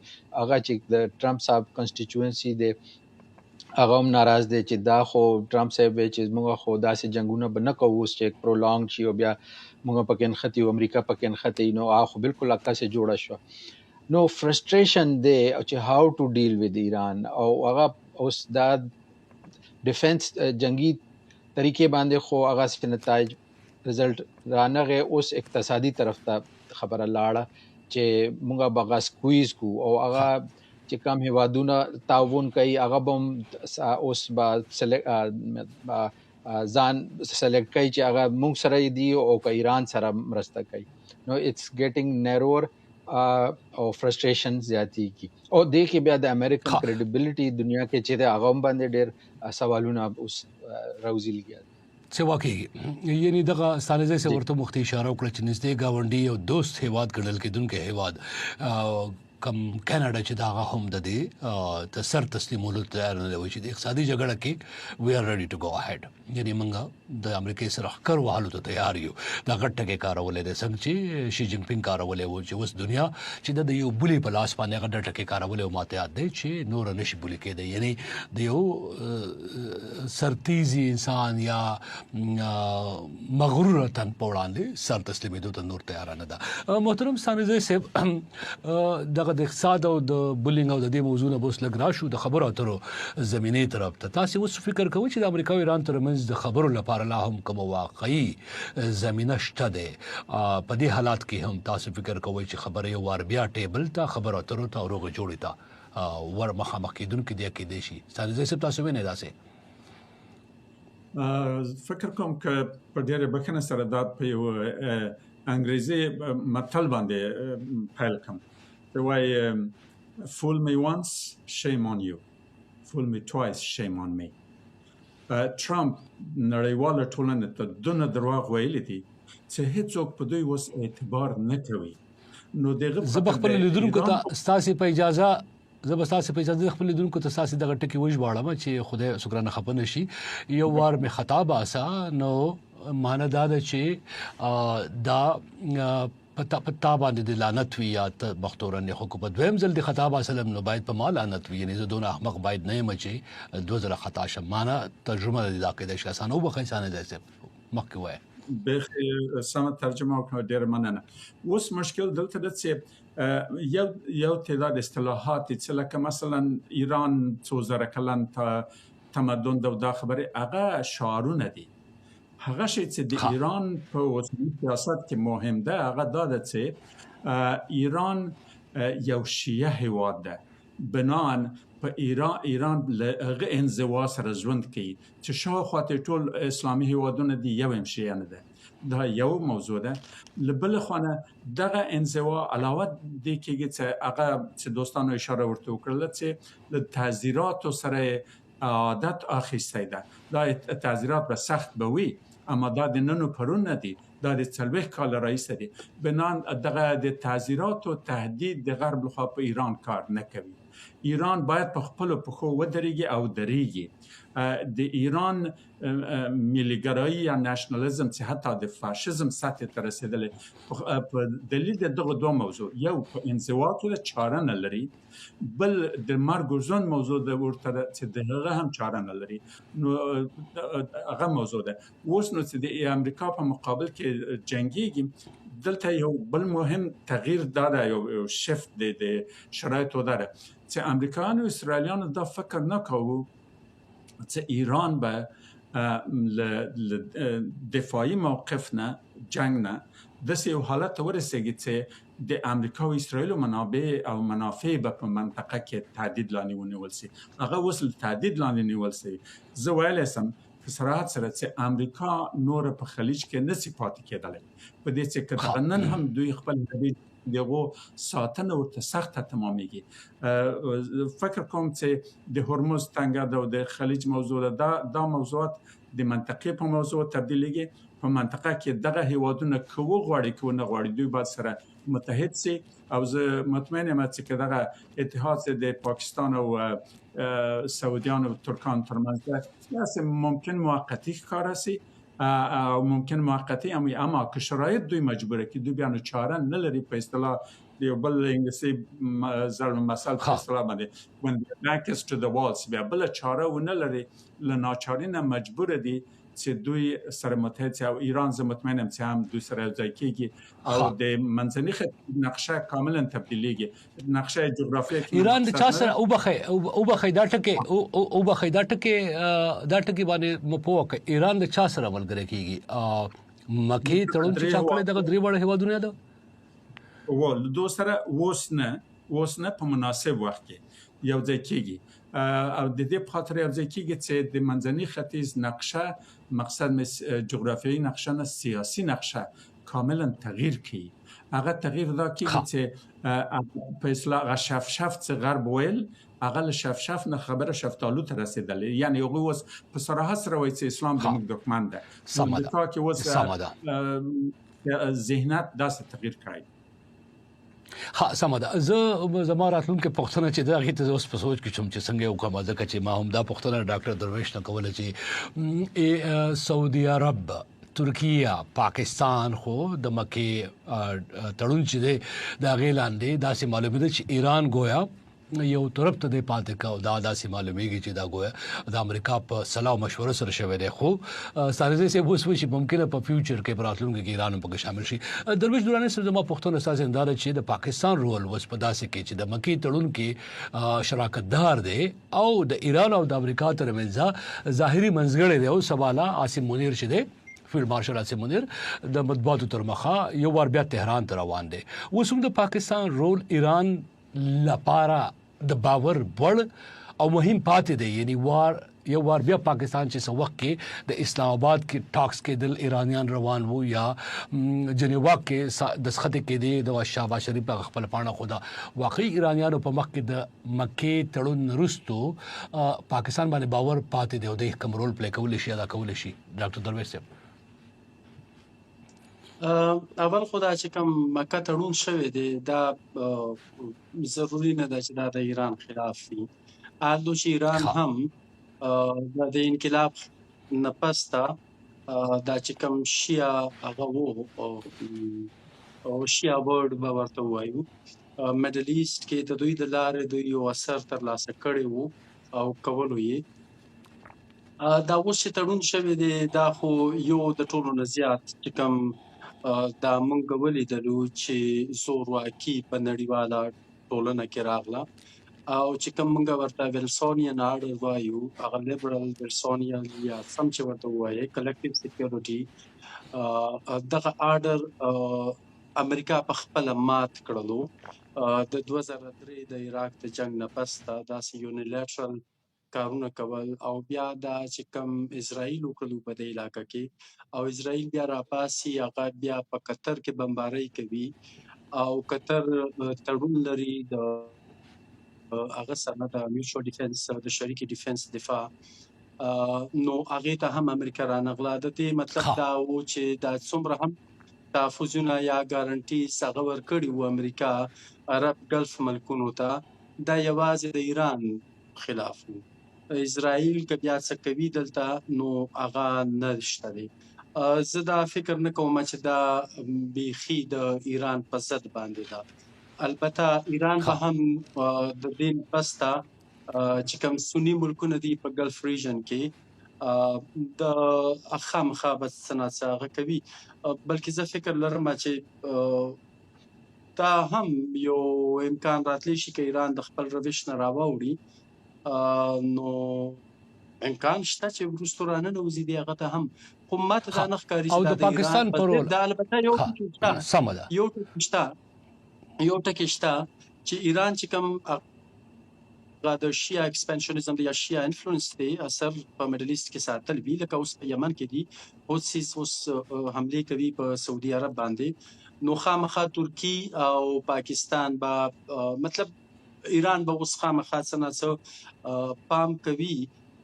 هغه چې د ټرمپ صاحب کنسټیټوئنسي دی هغه هم ناراض دی چې دا خو ټرمپ صاحب چې موږ خو داسې جنگونه به نه کوو چې پرولونګ شي او بیا موږ پکې نښتي او امریکا پکې نښتي. نو هغه خو بالکل عکاسه جوړه شو. نو فرستریشن دی چې هاو ټو ډیل ود ایران او هغه اوس دا ډیفنس جنگي طریقې باندې خو هغه څه نتایج رزلټ رانغه. اوس اقتصادي طرف ته خبره لاړه چې موږ بغا سکویز کو او هغه چې کوم هیوادونه تعاون کوي هغه بم اوس با ځان سلیکټ کوي چې هغه موږ سره دی او ایران سره مرسته کوي. نو اټس ګیټینګ نیرور او فرستریشن زیاتی کی او د کې بیا د امریکن کریډیبিলিټي دنیا کې چې د هغه باندې ډېر سوالونه اوس راوځي لګیا څه واقعي. یعنی دغه ستانیزه سره ورته مخته اشاره وکړه چې نږدې گاونډي او دوست هیواد ګڼل کېدونکي هیواد کم کاناډا چې دا هم د دې د سر تسلیمولو تیار نه دی چې د اقتصادي جګړه کې وی آر ریډي ټو گو اهیډ. یعنی موږ د امریکای سره ښکر وهلو ته تیار یو. دا غټ ټکی کارولې دی څنګه چې شي جین پینګ کارولې و چې اوس دنیا چې د یو بلی په لاس باندې غټ ټکی کارولې او ماته یاد دی چې نور نشي بلی کېدی. یعنی د یو سرتیزي انسان یا مغرور تن په وړاندې سر تسلیمېدو ته نور تیار نه ده. محترم ستانیزه صاحب دغه د اقتصاد او د بولینګ او د دې موضوع نه بوس لګ راشو د خبرو اترو زمینه طرف ته تاسو اوس فکر کوئ چې د امریکا او ایران ترمنځ د خبرو لپاره لا هم کوم واقعي زمينه شته ده. په دې حالات کې هم تاسو فکر کوئ چې خبره یو وار بیا ټیبل ته خبرو اترو ته روغه جوړی تا ور مخامخ کېدونکو دی کې دي شي. تاسو تاسو وینئ داسې فکر کوم چې په ډېر بخنه سره دا په یو انګریزي متل باندې پیل کوم. Why fool me once, shame on you. Fool me twice, shame on me. Trump نړیواله ټولنه ته دونه درواغ ویلي دي چې هیڅوک په دوی وس اعتبار نه کوي. نو دغه زه خپل لیدونکو ته ستاسو په اجازه خپل لیدونکو ته ستاسو دغه ټکی وژباړم چې خدای شکرانه خپنه شي. یو وار می خطاب آسا نو معنی دا ده چې دا پتا باندې د لعنت وی یا مختورن حکومت دویم ځل د خطاب اصل نو باید په مال لعنت وی. یعنی زه دون احمق باید نه مچي 2000 خطا شم. معنا ترجمه د عقیده شخصانه او بخښانه ده مخکې وای به سم ترجمه وکړه. ډیر مننه. اوس مشکل دلته د څه یو تعداد اصطلاحات چې لکه مثلا ایران 2000 کلن تمدن دا خبره هغه شعارونه دي. هغه شی چې د ایران په اوسنی سیاست کې مهم ده هغه دا ده چې ایران یو شیعه هیواد ده. بنان په ایران له انزوا سره ژوند کوي چې شاوخوا ټول اسلامي هیوادونه دي یو هم شیعه نه ده. دا یو موضوع ده. لبل خونه دغه انزوا علاوه د کېږي چې هغه چې دوستانو اشاره ورته وکړل چې د تعزیرات سره عادت اخیسته ده. دا تعزیرات به سخت به وي اما دا د ننو پرون نه دي. دا د 40 کال رئیس دي. بنان دغه د تعزیرات او تهدید د غرب لخوا په ایران کار نه کوي. ایران باید په خپلو پښو ودرېږي او درېږي. د ایران ملیګرایي یا نشنالیزم چې حتی د فاشیزم سطح ته رسېدلی په دلیل د دغه دوه موضوع، یو په انزوا کې چاره نه لري، بل د مرګ او ژوند موضوع د ورته چې د هغه هم چاره نه لري. نو هغه موضوع ده. اوس نو چې د امریکا په مقابل کې جنګیږي، دلته یو بل مهم تغییر داره، یو شفت د شرایطو داره چې امریکایانو او اسرائیلیانو دا فکر نه کوو چې ایران به له دفاعي موقف نه، جنگ نه، داسې یو حالت ته ورسېږي چې د امریکا او اسرائیلو منابع او منافع به په منطقه کې تهدید لاندې ونیول شي. هغه اوس له تهدید لاندې نیول شي. زه ویلی شم په صراحت سره چې امریکا نور په خلیج کې نشي پاتې کېدلی، په دې چې که نن هم دوی خپل دغه ساتنه ورته سخته تمامېږي. فکر کوم چې د هرمز تنګه او د خلیج موضوع دا موضوعات د منطقې په موضوع تبدیلېږي. په منطقه کې دغه هیوادونه که وغواړي که ونه غواړي دوی باید سره متحد سي، او زه مطمئن یم چې که دغه اتحاد د پاکستان او سعودیان او ترکان ترمنځ داسې ممکن موقتي ښکاره سي او ممکن موقتی اما که شرایط دوی مجبوره که دوی بیانو چاره نلري، په اصطلاح یو بل انګلیسي ضرب مثل په اصطلاح باندې when the back is to the walls، بیا بل چاره و نلري، له ناچارۍ نه مجبوره دي چې دوی سره متحد شي. او ایران زه مطمئنم چې هم دوی سره یوځای کېږي او د منځني خط نقشه کاملا تبدیلېږي. نقشه جغرافیه ایران د چا سره وبخښئ دا ټکي باندې مپوکه ایران د چا سره ملګری کېږي؟ مکې تړون چې چا کړی دغه درې واړه هېوادونه ده دو سره اوس نه په مناسب وخت کې یوځای کېږي او د دې په خاطر یوځای کېږي چې د منځني ختیځ نقشه، مقصد جغرافیایي نقشه نه، سیاسي نقشه کاملا تغییر کړي. هغه تغییر دا کېږي چې په اصطلاح هغه شفشف چې غرب ویل، هغه له شفشف نه خبره شفتالو ته رسېدلې. یعنی هغوی اوس په صراحت سره وایي چې اسلام زموږ دښمن ده. امریکا کې اوس ذهنیت داسې تغییر کړی. سمه ده. زما راتلونکې پوښتنه چې دا هغې ته زه اوس په سوچ کې شوم چې څنګه یې وکړم، ځکه چې ما هم دا پوښتنه ډاکټر درویش نه کوله چې سعودي عرب، ترکیه، پاکستان خو د مکې تړون چې دی د هغې لاندې داسې معلومېده چې ایران گویا یو طرف ته دی پاتې کا، او دا داسې معلومیږي چې دا گویا د امریکا په صلاح او مشوره سره شوی دی. خو سارزی صاحب اوس وایي چې ممکنه په فیوچر کې په راتلونکي کې ایران هم پکې شامل شي. درویش دراني صاحب زما پوښتنه ستاسې دا ده چې د پاکستان رول اوس په داسې کې چې د مکې تړون کې شراکتدار دی او د ایران او د امریکا ترمنځ ظاهري منځګړی دی، او سواله عاصم منیر چې دی فیلډ مارشل عاصم منیر د مطبوعاتو تر مخه یو وار بیا تهران ته روان دی. اوس هم د پاکستان رول ایران لپاره د باور وړ او مهم پاتې دی. یعنی یو وار بیا پاکستان چې څه وخت کې د اسلام آباد کې ټاکس کې د ایرانیان روان وو یا جنیوا کې دسخط کې دی د شهباز شریف په خپل پاڼه خدا واقعي ایرانیانو په مخ کې د مکې تړون وروستو پاکستان باندې باور پاتې دی او د کوم رول پلی کولی شي ادا کولی شي. ډاکټر درویش صاحب اول خدا چې کوم مکه تړون شوی دی دا ضروری نه ده چې دا د ایران خلاف وي. حالو چې ایران هم د انقلاب نه پسته دا چې کوم شیعه هغه وو او شیعه ورډ به ورته ووایو میډل ایسټ کې د دوی د لارې دوی یو اثر ترلاسه کړی وو او کولو یې. دا اوس چې تړون شوی دی دا خو یو د ټولو نه زیات چې کوم دا مونږ ولیدلو چې زورواکي په نړیواله ټولنه کې راغله او چې کوم مونږ ورته ویلسونین آرډر وایو، هغه لیبرل ویلسونین یا سم چې ورته ووایي کلیکټیو سیکیورټي، دغه آرډر امریکا په خپله مات کړلو. د 2003 د عراق د جنګ نه پس داسې یونیلیټرل کارونه کول او بیا دا چې کوم اسرائیل وکړلو په دې علاقه کې او اسرائیل بیا راپاسي، هغه بیا په قطر کې بمبارۍ کوي او قطر تړون لري د هغه سره د میوچوال ډیفنس د شریکي ډیفنس دفاع، نو هغې ته هم امریکا رانغله. د دې مطلب دا و چې دا څومره هم تحفظونه یا ګارنټیز هغه ورکړي وو امریکا عرب ګلف ملکونو ته دا یوازې د ایران خلاف وو. اسرائیل که بیا څه کوي دلته نو هغه نه شته دی. زه دا فکر نه کوم چې دا بیخي د ایران په ضد باندې ده. البته ایران به هم د دې پسته چې کوم سني ملکونه دي په ګلف ریجن کې د خامخا به څه نه څه هغه کوي، بلکې زه فکر لرم چې دا هم یو امکان راتلی شي که ایران د خپل روش نه راواوړي، نو امکان شته چې وروستو راننوځي دی هغه ته هم. خو ماته دا نه ښکاري او چې د پاکستان په رول دا البته یو ټکي شته، سمه ده، یو ټکي شته چې ایران چې کوم د شیا اکسپنشنزم دی یا شیا انفلوئنس دی اثر په میډل ایسټ کې ساتل وي، لکه اوس په یمن کې دي حوثیز اوس حملې کوي په سعودي عرب باندې، نو خامخا ترکی او پاکستان به مطلب ایران به اوس خامخا څه نه څه پام کوي،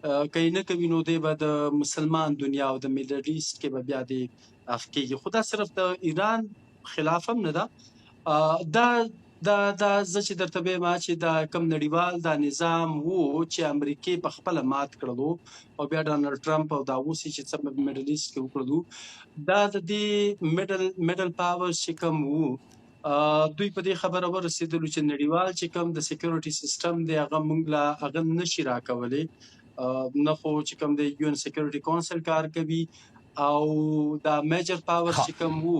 که یې نه کوي نو دی به د مسلمان دنیا او د میډل ایسټ کې به بیا دی اخ کېږي. خو دا صرف د ایران خلاف هم نه ده، دا زه چې درته وایم چې دا کوم نړیوال دا نظام وو چې امریکې په خپله مات کړلو او بیا ډانلډ ټرمپ او دا اوس چې څه په میډل ایسټ کې وکړلو، دا د دې میډل پاورز چې کوم وو دوی په دې خبره ورسېدلو چې نړیوال چې کوم د سکیورټي سیسټم دی هغه موږ له هغه نشي راکولی، نه خو چې کوم د یو ان سکیورټي کونسل کار کوي، او دا میجر پاورز چې کوم وو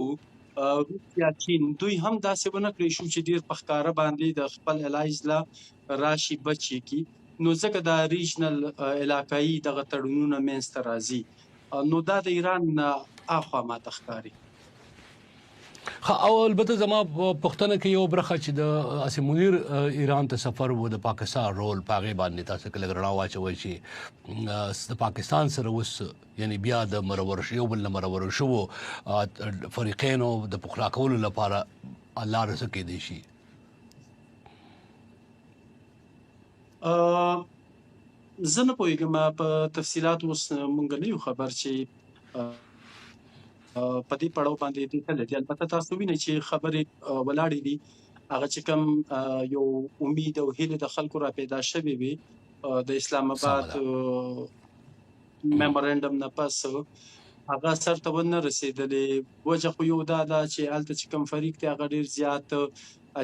روسیا چین دوی هم داسې ونه کړی شو چې ډیر په ښکاره باندې د خپل الایز له راشي بچي کی، نو ځکه دا ریجنل علاقایي دغه تړونونه منځته راځي، نو دا د ایران اخوا ماته ښکاري. او البته زما پښتنه کې یو برخه چې د اسیم منیر ایران ته سفر و د پاکستان رول پاغه باندې تاسو کله غرنا واچوي چې د پاکستان سره اوس یعنی بیا د مرور شو بل مرور شو فریقینو د پخلا کولو لپاره الله رزق دی شي. زه نه پوهیږم په تفصیلات اوس مونږ نه یو خبر چې په دې پړاو باندې دې تل دي. البته تاسو وینئ چې خبرې ولاړې دي، هغه چې کوم یو امید او هیله د خلکو را پیدا شوې وي د اسلام آباد میمورندم نه پس هغه سرته ونه رسېدلې. وجه خو یو دا ده چې هلته چې کوم فریق دی هغه ډېر زیات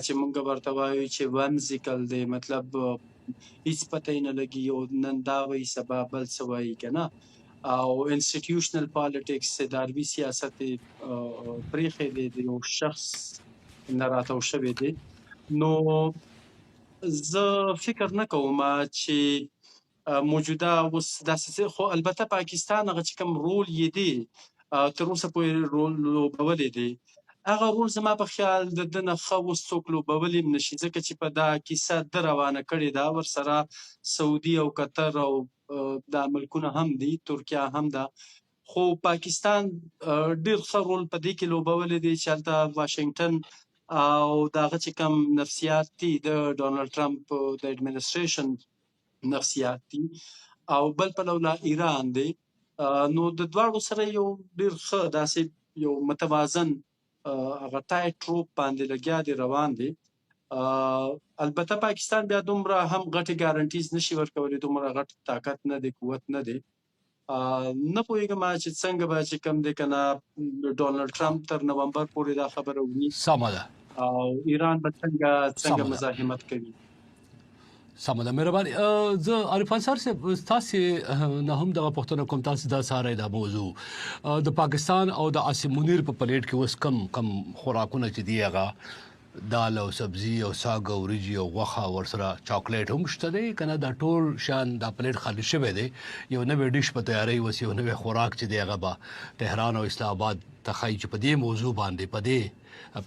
چې موږ ورته وایو چې ومزیکل دی، مطلب هیڅ پته یې نه لګي، او نن دا وایي سبا بل څه وایي که نه، او انسټیټیوشنل پالیټکس اداري سیاست پرېښی دی، د یو شخص نه راتاو شوی دی. نو زه فکر نه کوم چې موجوده اوس داسې، خو البته پاکستان هغه چې کوم رول یې دی تر اوسه پورې رول لوبولی دی، هغه رول زما په خیال د ده نه ښه اوس څوک لوبولی هم نشي، ځکه چې په دا کیسه ده روانه کړې ده، ورسره سعودي او قطر او دا ملکونه هم دي، ترکیه هم ده، خو پاکستان ډیر ښه رول په دې کې لوبولی دی چې هلته واشنګټن او د هغه چې کوم نفسیات دي د ډونالډ ټرمپ د اډمنسټریشن نفسیات دي، او بل پلو ایران دی، نو د دواړو سره یو ډیر ښه داسې یو متوازن هغه ټایټ روپ باندې لګیا دی، روان دی. البته پاکستان بیا دومره هم غټي ګارانټیز نشي ورکولی، دومره غټ طاقت نه دی، قوت نه دی. نه پوهیږم چې څنګه به چې کوم دی کنه ډونالډ ټرمپ تر نومبر پورې دا خبره ونی، سمه ده، او ایران به څنګه مزاحمت کوي. سمه ده. مهرباني زه عارفان سر سے تاسو نه هم دغه پښتنه کوم تاسو دا ساره دا موضوع د پاکستان او د اسیم منیر په پلیټ کې اوس کم خوراکونه چې دی هغه دال او سبزی او ساګ او وريجي او غوښه ورسره چاکلیټ هم شته دی کنه، دا ټول شان دا پلیټ خالی شوی دی، یو نوې ډیش په تیاری وسی، یو نوې خوراک چې دی هغه به تهران او اسلام آباد تخای چې په دې موضوع باندې په دې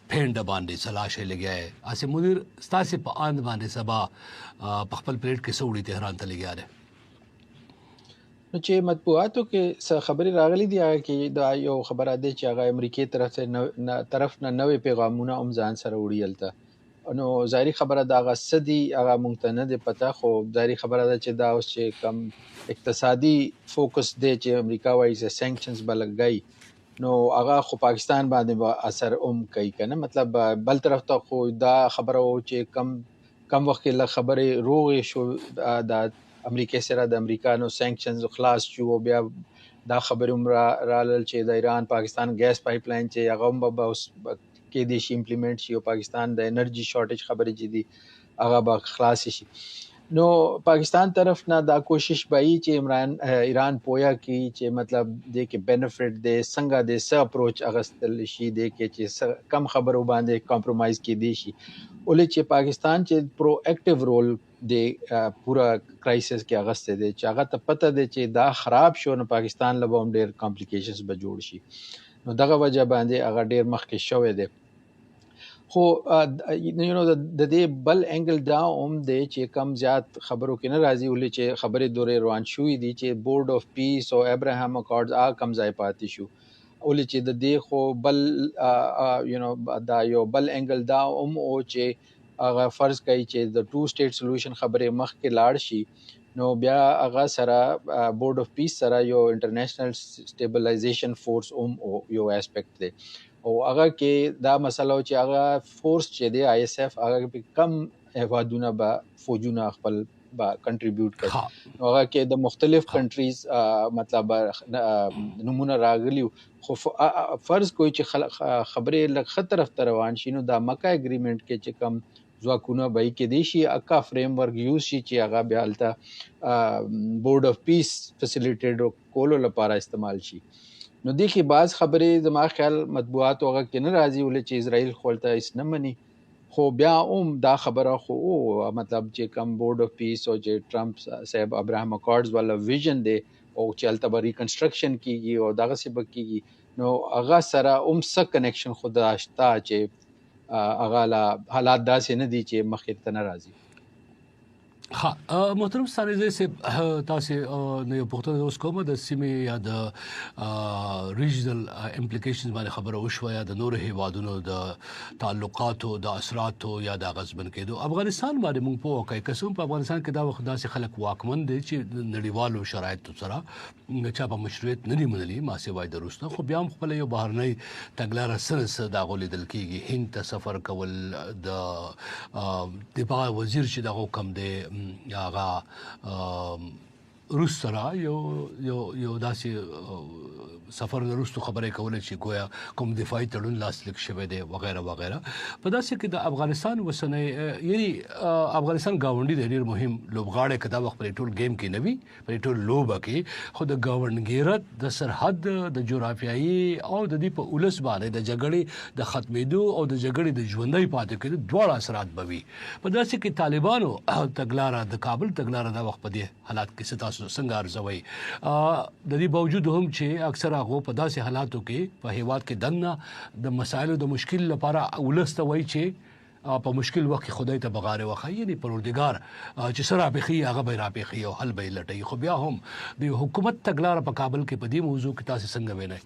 پینډ باندې سلاشه لګیا. اسیم منیر ستاسو په اند باندې سبا په خپل پلیټ کې سوړي تهران ته لګیا دی، نو چې مطبوعاتو کې څه خبرې راغلي دي هغه کې دا یو خبره ده چې هغه امریکای طرف نه نوې پیغامونه هم ځان سره وړي هلته، نو ظاهري خبره ده هغه څه دي هغه موږ ته نه دی پته، خو ظاهري خبره ده چې دا اوس چې کم اقتصادي فوکس دی چې امریکا وایي چې سینکشنز به لګوي، نو هغه خو پاکستان باندې به اثر هم کوي که نه، مطلب بل طرف ته خو دا خبره و چې کم وخت کې له خبرې روغې شو د امریکا سره د امریکانو سانکشنز خلاص شو او بیا دا خبرې هم رالل چې د ایران پاکستان ګیس پایپ لاین چې هغه هم به اوس کې دي شي امپلیمنٹ شي او پاکستان د انرژي شارټیج خبرې چې دي هغه به خلاص شي. نو پاکستان طرف نه دا کوشش به ای چې ایران پویا کی چې مطلب د کې بینیفټ د څنګه د س اپروچ اغستل شي د کې چې کم خبرو باندې کمپرمایز کې دي شي ولې چې پاکستان چې پرو اکټیو رول د پورا کرایسس کې اغسته دي چې هغه ته پته دي چې دا خراب شو نو پاکستان له هم ډیر کمپلیکیشنز به جوړ شي. نو دغه وجه باندې هغه ډیر مخکې شوې ده. خو د دې بل انګل دا هم دی چې کم زیات خبرو کې نه راځي ولې چې خبرې دورې روان شوې دي چې بورډ اف پیس او ابراهام اکارډز کم ځای پاتې شو ولې چې د دې خو بل دا یو بل انګل دا هم او چې هغه فرض کوي چې د ټو سټیټ سولوشن خبرې مخکې لاړ شي نو بیا هغه سره بورډ اف پیس سره یو انټرنیشنل سټیبلایزیشن فورس یو اسپیکټ دی او هغه کې دا مسله چې هغه فورس چې دی آی اس اف هغه په کم هوادونه به فوجونه خپل با کنټریبیوټ کوي نو هغه کې د مختلف کنټریز مطلب نمونه راغلی خو فرض کوي چې خبرې لږ خطر طرف روان شي نو دا مکه اګریمنت کې چې کم ځواکونه به کې دي شي اکا فریم ورک یوز شي چې هغه بیا الته بورډ اف پیس فیسیلیټیټ کولو لپاره استعمال شي. نو دې کې بعض خبرې زما خیال مطبوعات هغه کې نه راځي ولې چې اسرائیل خپلته هیڅ نه مني خو بیا هم دا خبره خو مطلب چې کم بورډ اف پیس او چې ټرمپ صاحب ابراهام اکارډز والا ویژن دی او چې الته به ریکنسټرکشن کیږي او دغه څه به کیږي نو هغه سره هم څه کنیکشن خو دا شته چې هغه حالات داسې نه دي چې مخکې ته نه راځي. محترم ستانیزی صاحب تاسو نو یو پوښتنه اوس کوم د سیمې یا د ریجنل امپلیکیشنز باندې خبره وشوه یا د نور هیوادونو د تعلقاتو د اثراتو یا د غصبن کېدو افغانستان باندې موږ په واقع قسم په افغانستان کې دا وخت داسې خلک واکمن دي چې نړیوالو شرایطو سره چا په مشروعیت نه دی منلي ما سیوای دروسته خو بیا هم خپل یو بهرنۍ تګلاره سره دا غولیدل کېږي هند ته سفر کول د دفاع وزیر چې دغه حکم دی هغه روس سره یو داسې سفر نه وروستو خبرې کولې چې گویا کوم دفاعي تړون لاسلیک شوی دی وغیره وغیره په داسې کې د افغانستان وسنۍ یعنی افغانستان گاونډي د ډېر مهم لوبغاړی که دا وخت په ټول گیم کې نه وي په ټول لوبه کې خو د ګاونډګیرت د سرحد د جغرافیایي او د دې په ولس باندې د جګړې د ختمېدو او د جګړې د ژوندۍ پاتې کېدو دواړه اثرات به وي. په داسې کې طالبانو تګلاره د کابل تګلاره دا وخت په دې حالات کې ستاسو څنګه ارزوي د دې باوجود هم چې اکثر هغه په داسې حالاتو کې په هیواد کې دنه د مسایلو د مشکل لپاره ولسته وایي چې په مشکل وخت خدای ته بغاره وخی یعنی پروردگار چې سره بخي هغه به را بخي او حل به لټي خو بیا هم د حکومت تګلاره په کابل کې په دې موضوع کې تاسو څنګه وینئ؟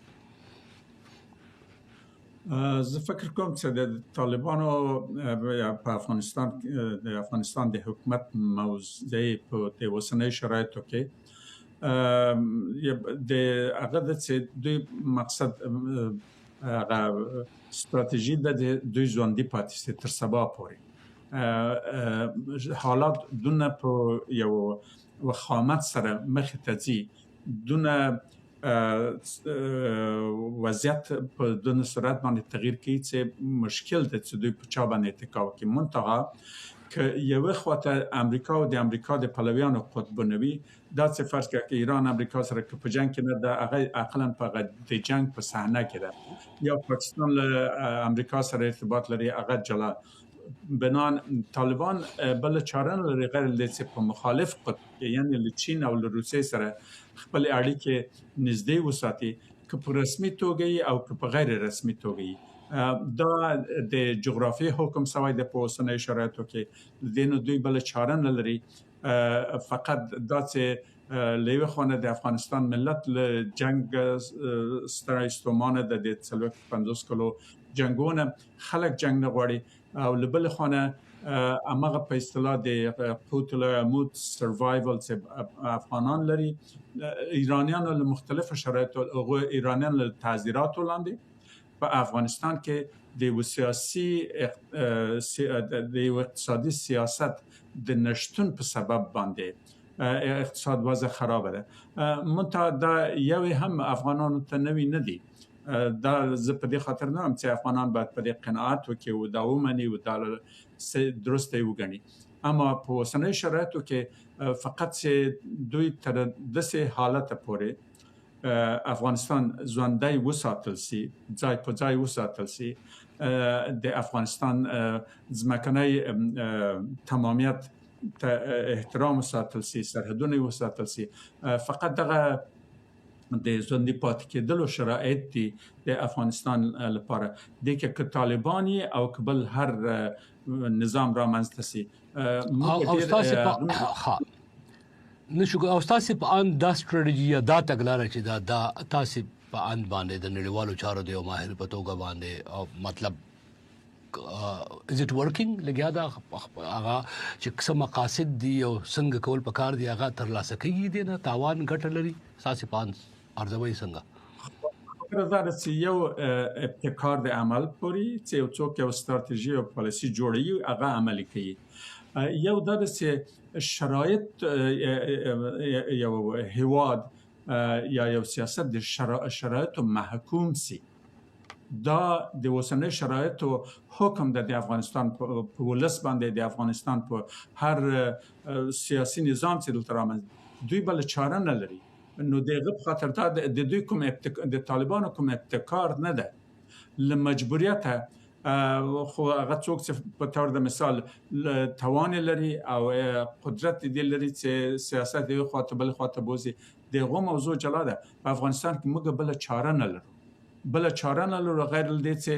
زه فکر کوم چې د طالبانو په افغانستان د حکومت موضوع په د اوسنۍ شرایطو کې د هغه د دوی مقصد هغه ستراتیژي د دوی ژوندۍ پاتې تر سبا پورې حالات دونه په یو وخامت سره مخې ته ځي دونه وضعیت په دونه سرعت باندې تغییر کوي چې مشکل ده چې دوی په چا باندې اتکا وکړي منتها که یوه خواته امریکا او د امریکا د پلویانو قطبنوي دا څه فرض کړه چې ایران امریکا سره که په جنگ کې نه ده هغه عقلا په د جنگ په صحنه کې ده یا پاکستان له امریکا سره ارتباط لري هغه جلا بنان طالبان بل چاره نه لري غیر له چې په مخالف قطب یعنی له چین او له روسیې سره خپل اړیکې نږدې وساتي که په رسمي توګه او که په غیر رسمي توګه دا د جغرافیې حکم سوی د په اوسنۍ شرایطو کې دینو دوی بل چاره نه لري فقط دا چې له یوې خوا د افغانستان ملت له جنګ ستړی ستومانه د 50 کلو جنګونه خلک جنګ نه غواړي او له بلې خوا امغه په اصطلاح د قوت العمود سروایوال چې افغانان لري ایرانیان له مختلفو شرایطو او ایرانیان له تعذیرات لاندې په افغانستان کې د یو سیاسي د یو اقتصادي سیاست د نشتون په سبب باندې اقتصاد وضع خرابه ده. منتها دا یو هم افغانانو ته نوی نه دی. دا زه په دې خاطر نه وایم چې افغانان باید په دې قناعت وکړي او دا ومني او دا درسته یې وګڼي. اما په اوسنیو شرایطو کې فقط چې دوی تر داسې حالته پورې افغانستان ژوندی وساتل سي، ځای په ځای وساتل سي، د افغانستان ځمکنی تمامیت ته احترام وساتل سي، سرحدونه وساتل سي، فقط دغه د ژوندي پاتې کېدلو شرایط دي د افغانستان لپاره. دې کې که طالبان او که بل هر نظام رامنځته سي او تاسو په ان دا ستراتیژي دا تګلاره چې دا تاسو په ان باندې د نړیوالو چارو د یو ماهر په توګه باندې او مطلب is it working لګیا دا هغه چې څه مقاصد دي او څنګه کول پکار دي هغه تر لاسه کیږي دي نه تاوان ګټه لري تاسو په ان ارزوي څنګه دا چې یو ابتکار د عمل پوري چې یو څوک یو ستراتیژي او پالیسي جوړوي هغه عملي کوي. یو دا چې شرایط یو هیواد یا یو سیاست د شرایطو محکوم سي. دا د اوسنۍ شرایطو حکم د افغانستان په ولس باندې د افغانستان په هر سیاسي نظام چې دلته رامنځته دوی بل چاره نه لري. نو دغه په خاطر دا د دوی کوم د طالبانو کوم ابتکار نه ده لمجبوریت خو هغه څوک چې په تور د مثال توان لري او قدرت دې لري چې سیاست یې خاطر بل خاطر بوزي دغه موضوع جلا ده. په افغانستان کې موږ بل چاره نه لرو غیر دې چې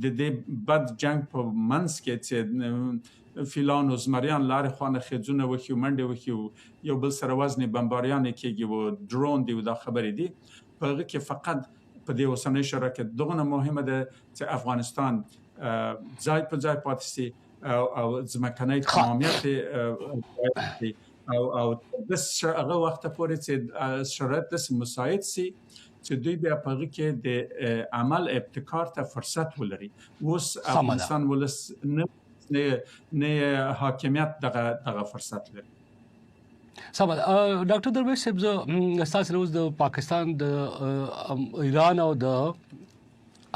د دې بد جنگ په منځ کې چې فیلان او زمریان لارې خوانه خېځونه وکي منډه وکي یو بل سره وزن بمباریان کېږي او درون دی دا خبرې دي په هغه کې فقط په دې اوسنۍ شراکت دغه مهمه ده چې افغانستان ځای په ځای پاتې سي او ځمکنۍ تمامیت او د هغه وخت پورې چې شرایط داسې مساعد سي چې دوی بیا په هغه کې د عمل ابتکار ته فرصت ولري. اوس افغانستان ولس نه حاکمیت دغه فرصت لري. سم ډاکټر درویش صاحب تاسو روز د پاکستان د ایران او د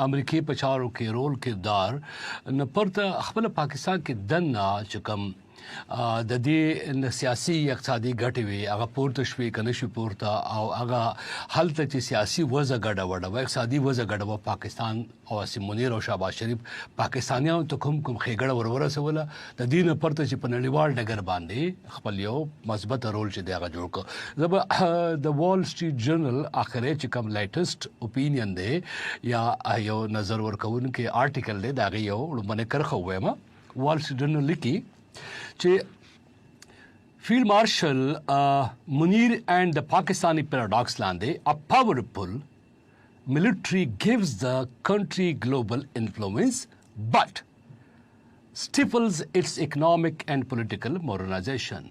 امریکای په چارو کې رول کردار نه پرته خپل پاکستان کې دنه چې کوم د دې سیاسي اقتصادي ګټې وي هغه پورته شوي کنه شي پورته او هغه حالت چې سیاسي وضع ګډه وډه او اقتصادي وضع ګډه و پاکستان او سیمونیر او شهباز شریف پاکستانیانو ته کوم خېګړه ورسوله د دې نه پرته چې په نړیوال ډګر باندې خپل یو مثبت رول چې دی هغه جوړ کړ. د وال سټریټ جرنل اخره چې کوم لایټست اوپینین دی یا یو نظر ورکوونکې آرټیکل دی دا یو لمنه کرخه وایم وال سټریټ جرنل لیکي Field Marshal Munir and the Pakistani paradox lande a powerful military gives the country global influence but stifles its economic and political modernization.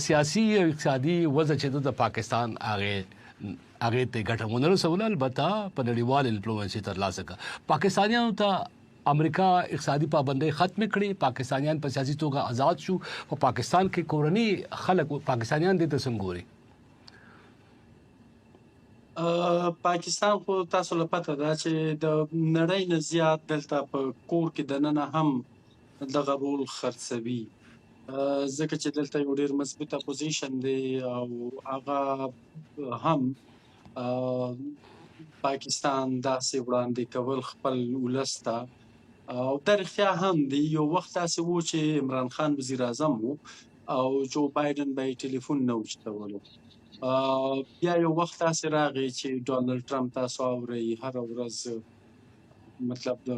سیاسی او اقتصادي وضع چې د پاکستان هغه ته ګټه ورسول البته په نړیوال انفلوئنس ترلاسه کړ. پاکستانیانو ته امریکا اقتصادي پابندۍ ختم کړي پاکستانیان په سیاسي توګه آزاد شو او پاکستان کې کورني خلک پاکستانیان دې ته څنګه ګوري. پاکستان خو تاسو له پته ده چې د نړۍ نه زیات دلته په کور کې دننه هم دغه رول خرڅوي ځکه چې دلته یو ډېر مضبوط اپوزیشن دی او هغه هم پاکستان داسې وړاندې کول خپل ولس ته او در اختیار هم دی. یو وخت داسې و چې عمران خان وزیر اعظم و او جو بایدن به ټلیفون نه وچتولو. بیا یو وخت داسې راغی چې ډونالډ ټرمپ تاسو اورئ هره ورځ مطلب د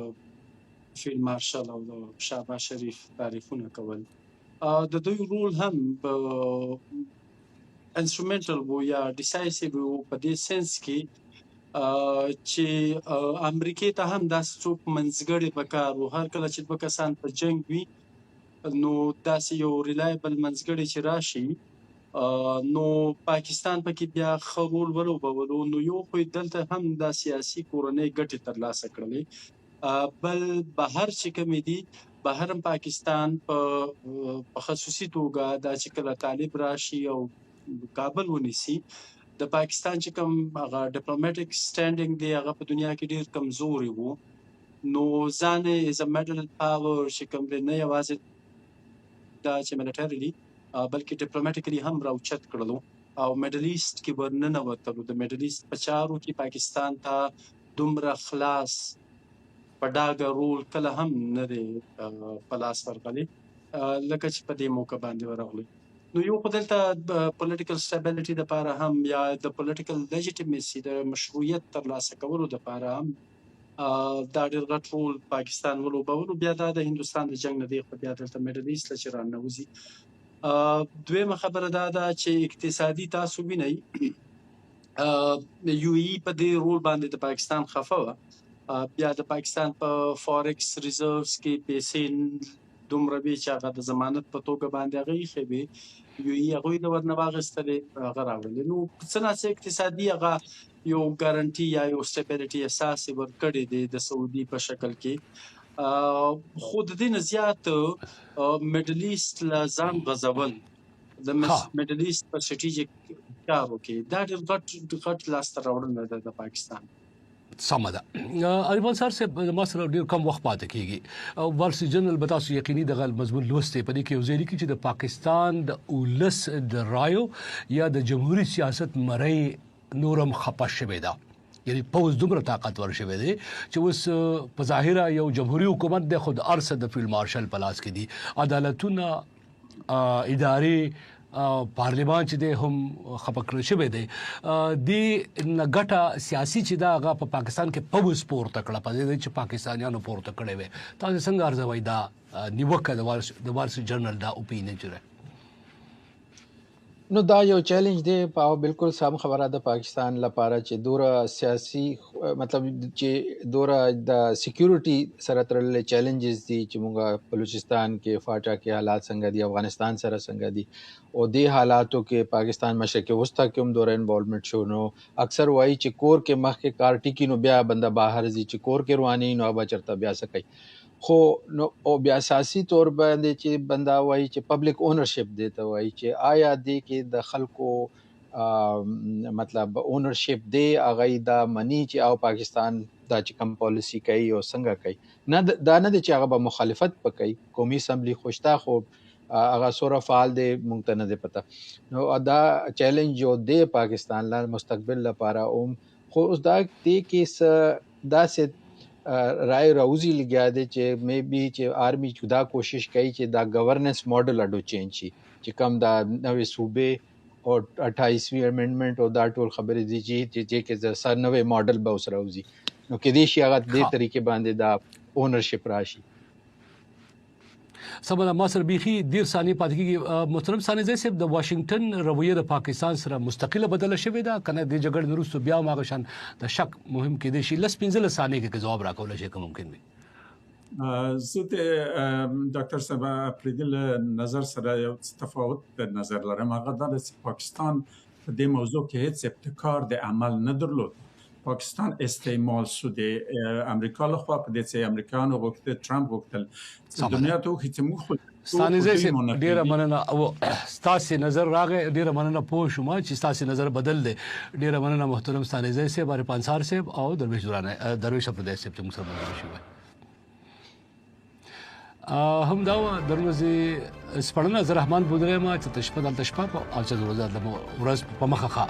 فیلډ مارشل او د شهباز شریف تعریفونه کول. د دوی رول هم انسټرومنټل و یا ډیسایسیو و په دې سنس کې چې امریکای ته هم داسې څوک منځګړی پکار و. هر کله چې دوه کسان په جنګ وي نو داسې یو ریلایبل منځګړی چې راشي نو پاکستان پکې بیا ښه رول ولوبولو. نو یو خو دلته هم دا سیاسي کورنۍ ګټې ترلاسه کړلې بل بهر چې کومې دي بهر هم پاکستان په خصوصي توګه دا چې کله طالب راشي او کابل ونیسي د پاکستان چې کوم هغه ډیپلوماټیک سټینډینګ دی هغه په دنیا کې ډیر کمزوري وو نو ځان یې از ا میډل پاور چې کوم دی نه یوازې دا چې ملیټرلی بلکې ډیپلوماټیکلی هم راوچت کړلو او میډل ایسټ کې ورننوتلو د میډل ایسټ په چارو کې پاکستان ته دومره خلاص په ډاګه رول کله هم نه دی په لاس ورغلی لکه چې په دې موقع باندې ورغلی نو یو خو دلته پولیټیکل سټیبلیټي دپاره هم یا د پولیټیکل لیجیټیمیسي د مشروعیت ترلاسه کولو دپاره هم دا ډېر غټ رول پاکستان ولوبولو بیا دا د هندوستان د جنګ نه دی خو بیا دلته میډل ایسټ له چې راننوځي دویمه خبره دا ده چې اقتصادي تاسو وینئ یو ای په دې رول باندې د پاکستان خفه وه بیا د پاکستان په فارکس ریزروز کې پیسې دومره وې چې هغه د ضمانت په توګه باندې هغه ایښې وې یو ای هغوی د ورنه واخیستلې هغه راغلې نو څه ناڅه اقتصادي هغه یو ګارنټي یا یو سټیبلیټي احساس یې ورکړی دی د سعودي په شکل کې خو د دې نه زیات میډل ایسټ له ځان غځول د میډل ایسټ په سټریټیجیک چارو کې دا ډېر غټ لاسته راوړنه ده د پاکستان سمه ده اریمان صاحب صاحب ما سره ډېر کم وخت پاتې کېږي او ورسي جنرال به تاسو یقیني دغه مضمون لوستی په دې کې یو ځای لیکي چې د پاکستان د ولس د رایو یا د جمهوري سیاست مرۍ نورم خپه شوې ده یعنی پوز دومره طاقتور شوی دی چې اوس په ظاهره یو جمهوریت حکومت د خود ارسه د فیلډ مارشل په لاس کې دي عدالتونه ادارې پارلیمان چې دی هم خپه کړی شوی دی د نګټه سیاسي چې دا هغه په پاکستان کې پوز پورته کړه په دې چې پاکستانیانو پورته کړی وي تاسو څنګه ارزوئ دا نیوکه د وارس جنرال دا اوپینین چره نو دا یو چیلنج دی او بالکل سم خبره ده پاکستان لپاره چې دوره سیاسي مطلب چې دوره د سکیورټي سره تړلې چیلنجز دي چې موږ بلوچستان کې فاټا کې حالات څنګه دي افغانستان سره څنګه دي او د حالاتو کې پاکستان مشرق وسطی کې هم دوره انوالومنت شو نو اکثر وایي چې کور کې مخ کې کار ټیکی نو بیا بنده بهر ځي چې کور کې رواني نو به چرته بیا سکی خو نو او بیا اساسي تور باندې چې بندا وایي چې پبلک اونرشپ دی ته وایي چې آیا دی کې د خلکو مطلب اونرشپ دی هغه دا منی چې او پاکستان دا چې کوم پالیسی کوي او څنګه کوي نه دا نه چې هغه به مخالفت وکړي قومي اسمبلی خوشتا خو هغه سوره فعال دی مونږ ته نه دی پته نو دا چیلنج جو دی پاکستان لا مستقبل لپاره خو اوس دا دی کې دا سه رائے راوزی لګیا دی چې مې بي چې آرمي جدا کوشش کوي چې دا گورننس ماډل اډو چینج شي چې کم دا نوې صوبې او 28وی امندمنت او دا ټول خبرې دي چې کې سر نوې ماډل به اوس راوزي نو کې دې شي هغه دې طریقې باندې دا اونرشپ راشي سمه ما سره بيخي ډیر ثانیه پاتې کیږي محترم ثانیه زئی صاحب د واشنگټن رویه د پاکستان سره مستقله بدله شوې ده کنه د جګړې وروسته بیا ماغه شان د شک مهم کې دي شي لس 15 ثانیه کې جواب راکول شي کوم ممکن وي زه د ډاکټر صاحب پردل نظر سره یو تفاوت په نظر لرم هغه دا چې پاکستان په دې موضوع کې هیڅ ابتکار د عمل نه درلود پاکستان استعمال شده امریکا له خوا په دې چې امریکایانو غوښتل ټرمپ غوښتل دنیا ته هیڅ مخ ستانه زې ډیره مننه او ستاسو نظر راغی ډیره مننه پوه شوم چې ستاسو نظر بدل دی ډیره مننه محترم ستانه زې صاحب بار پانسار صاحب او درویش دورانه درویش پردیس صاحب چې موږ سره ملګري شوي هم دا درمزي سپړنه زه رحمان بودره ما چې تشپدل تشپا او چې ورځ په مخه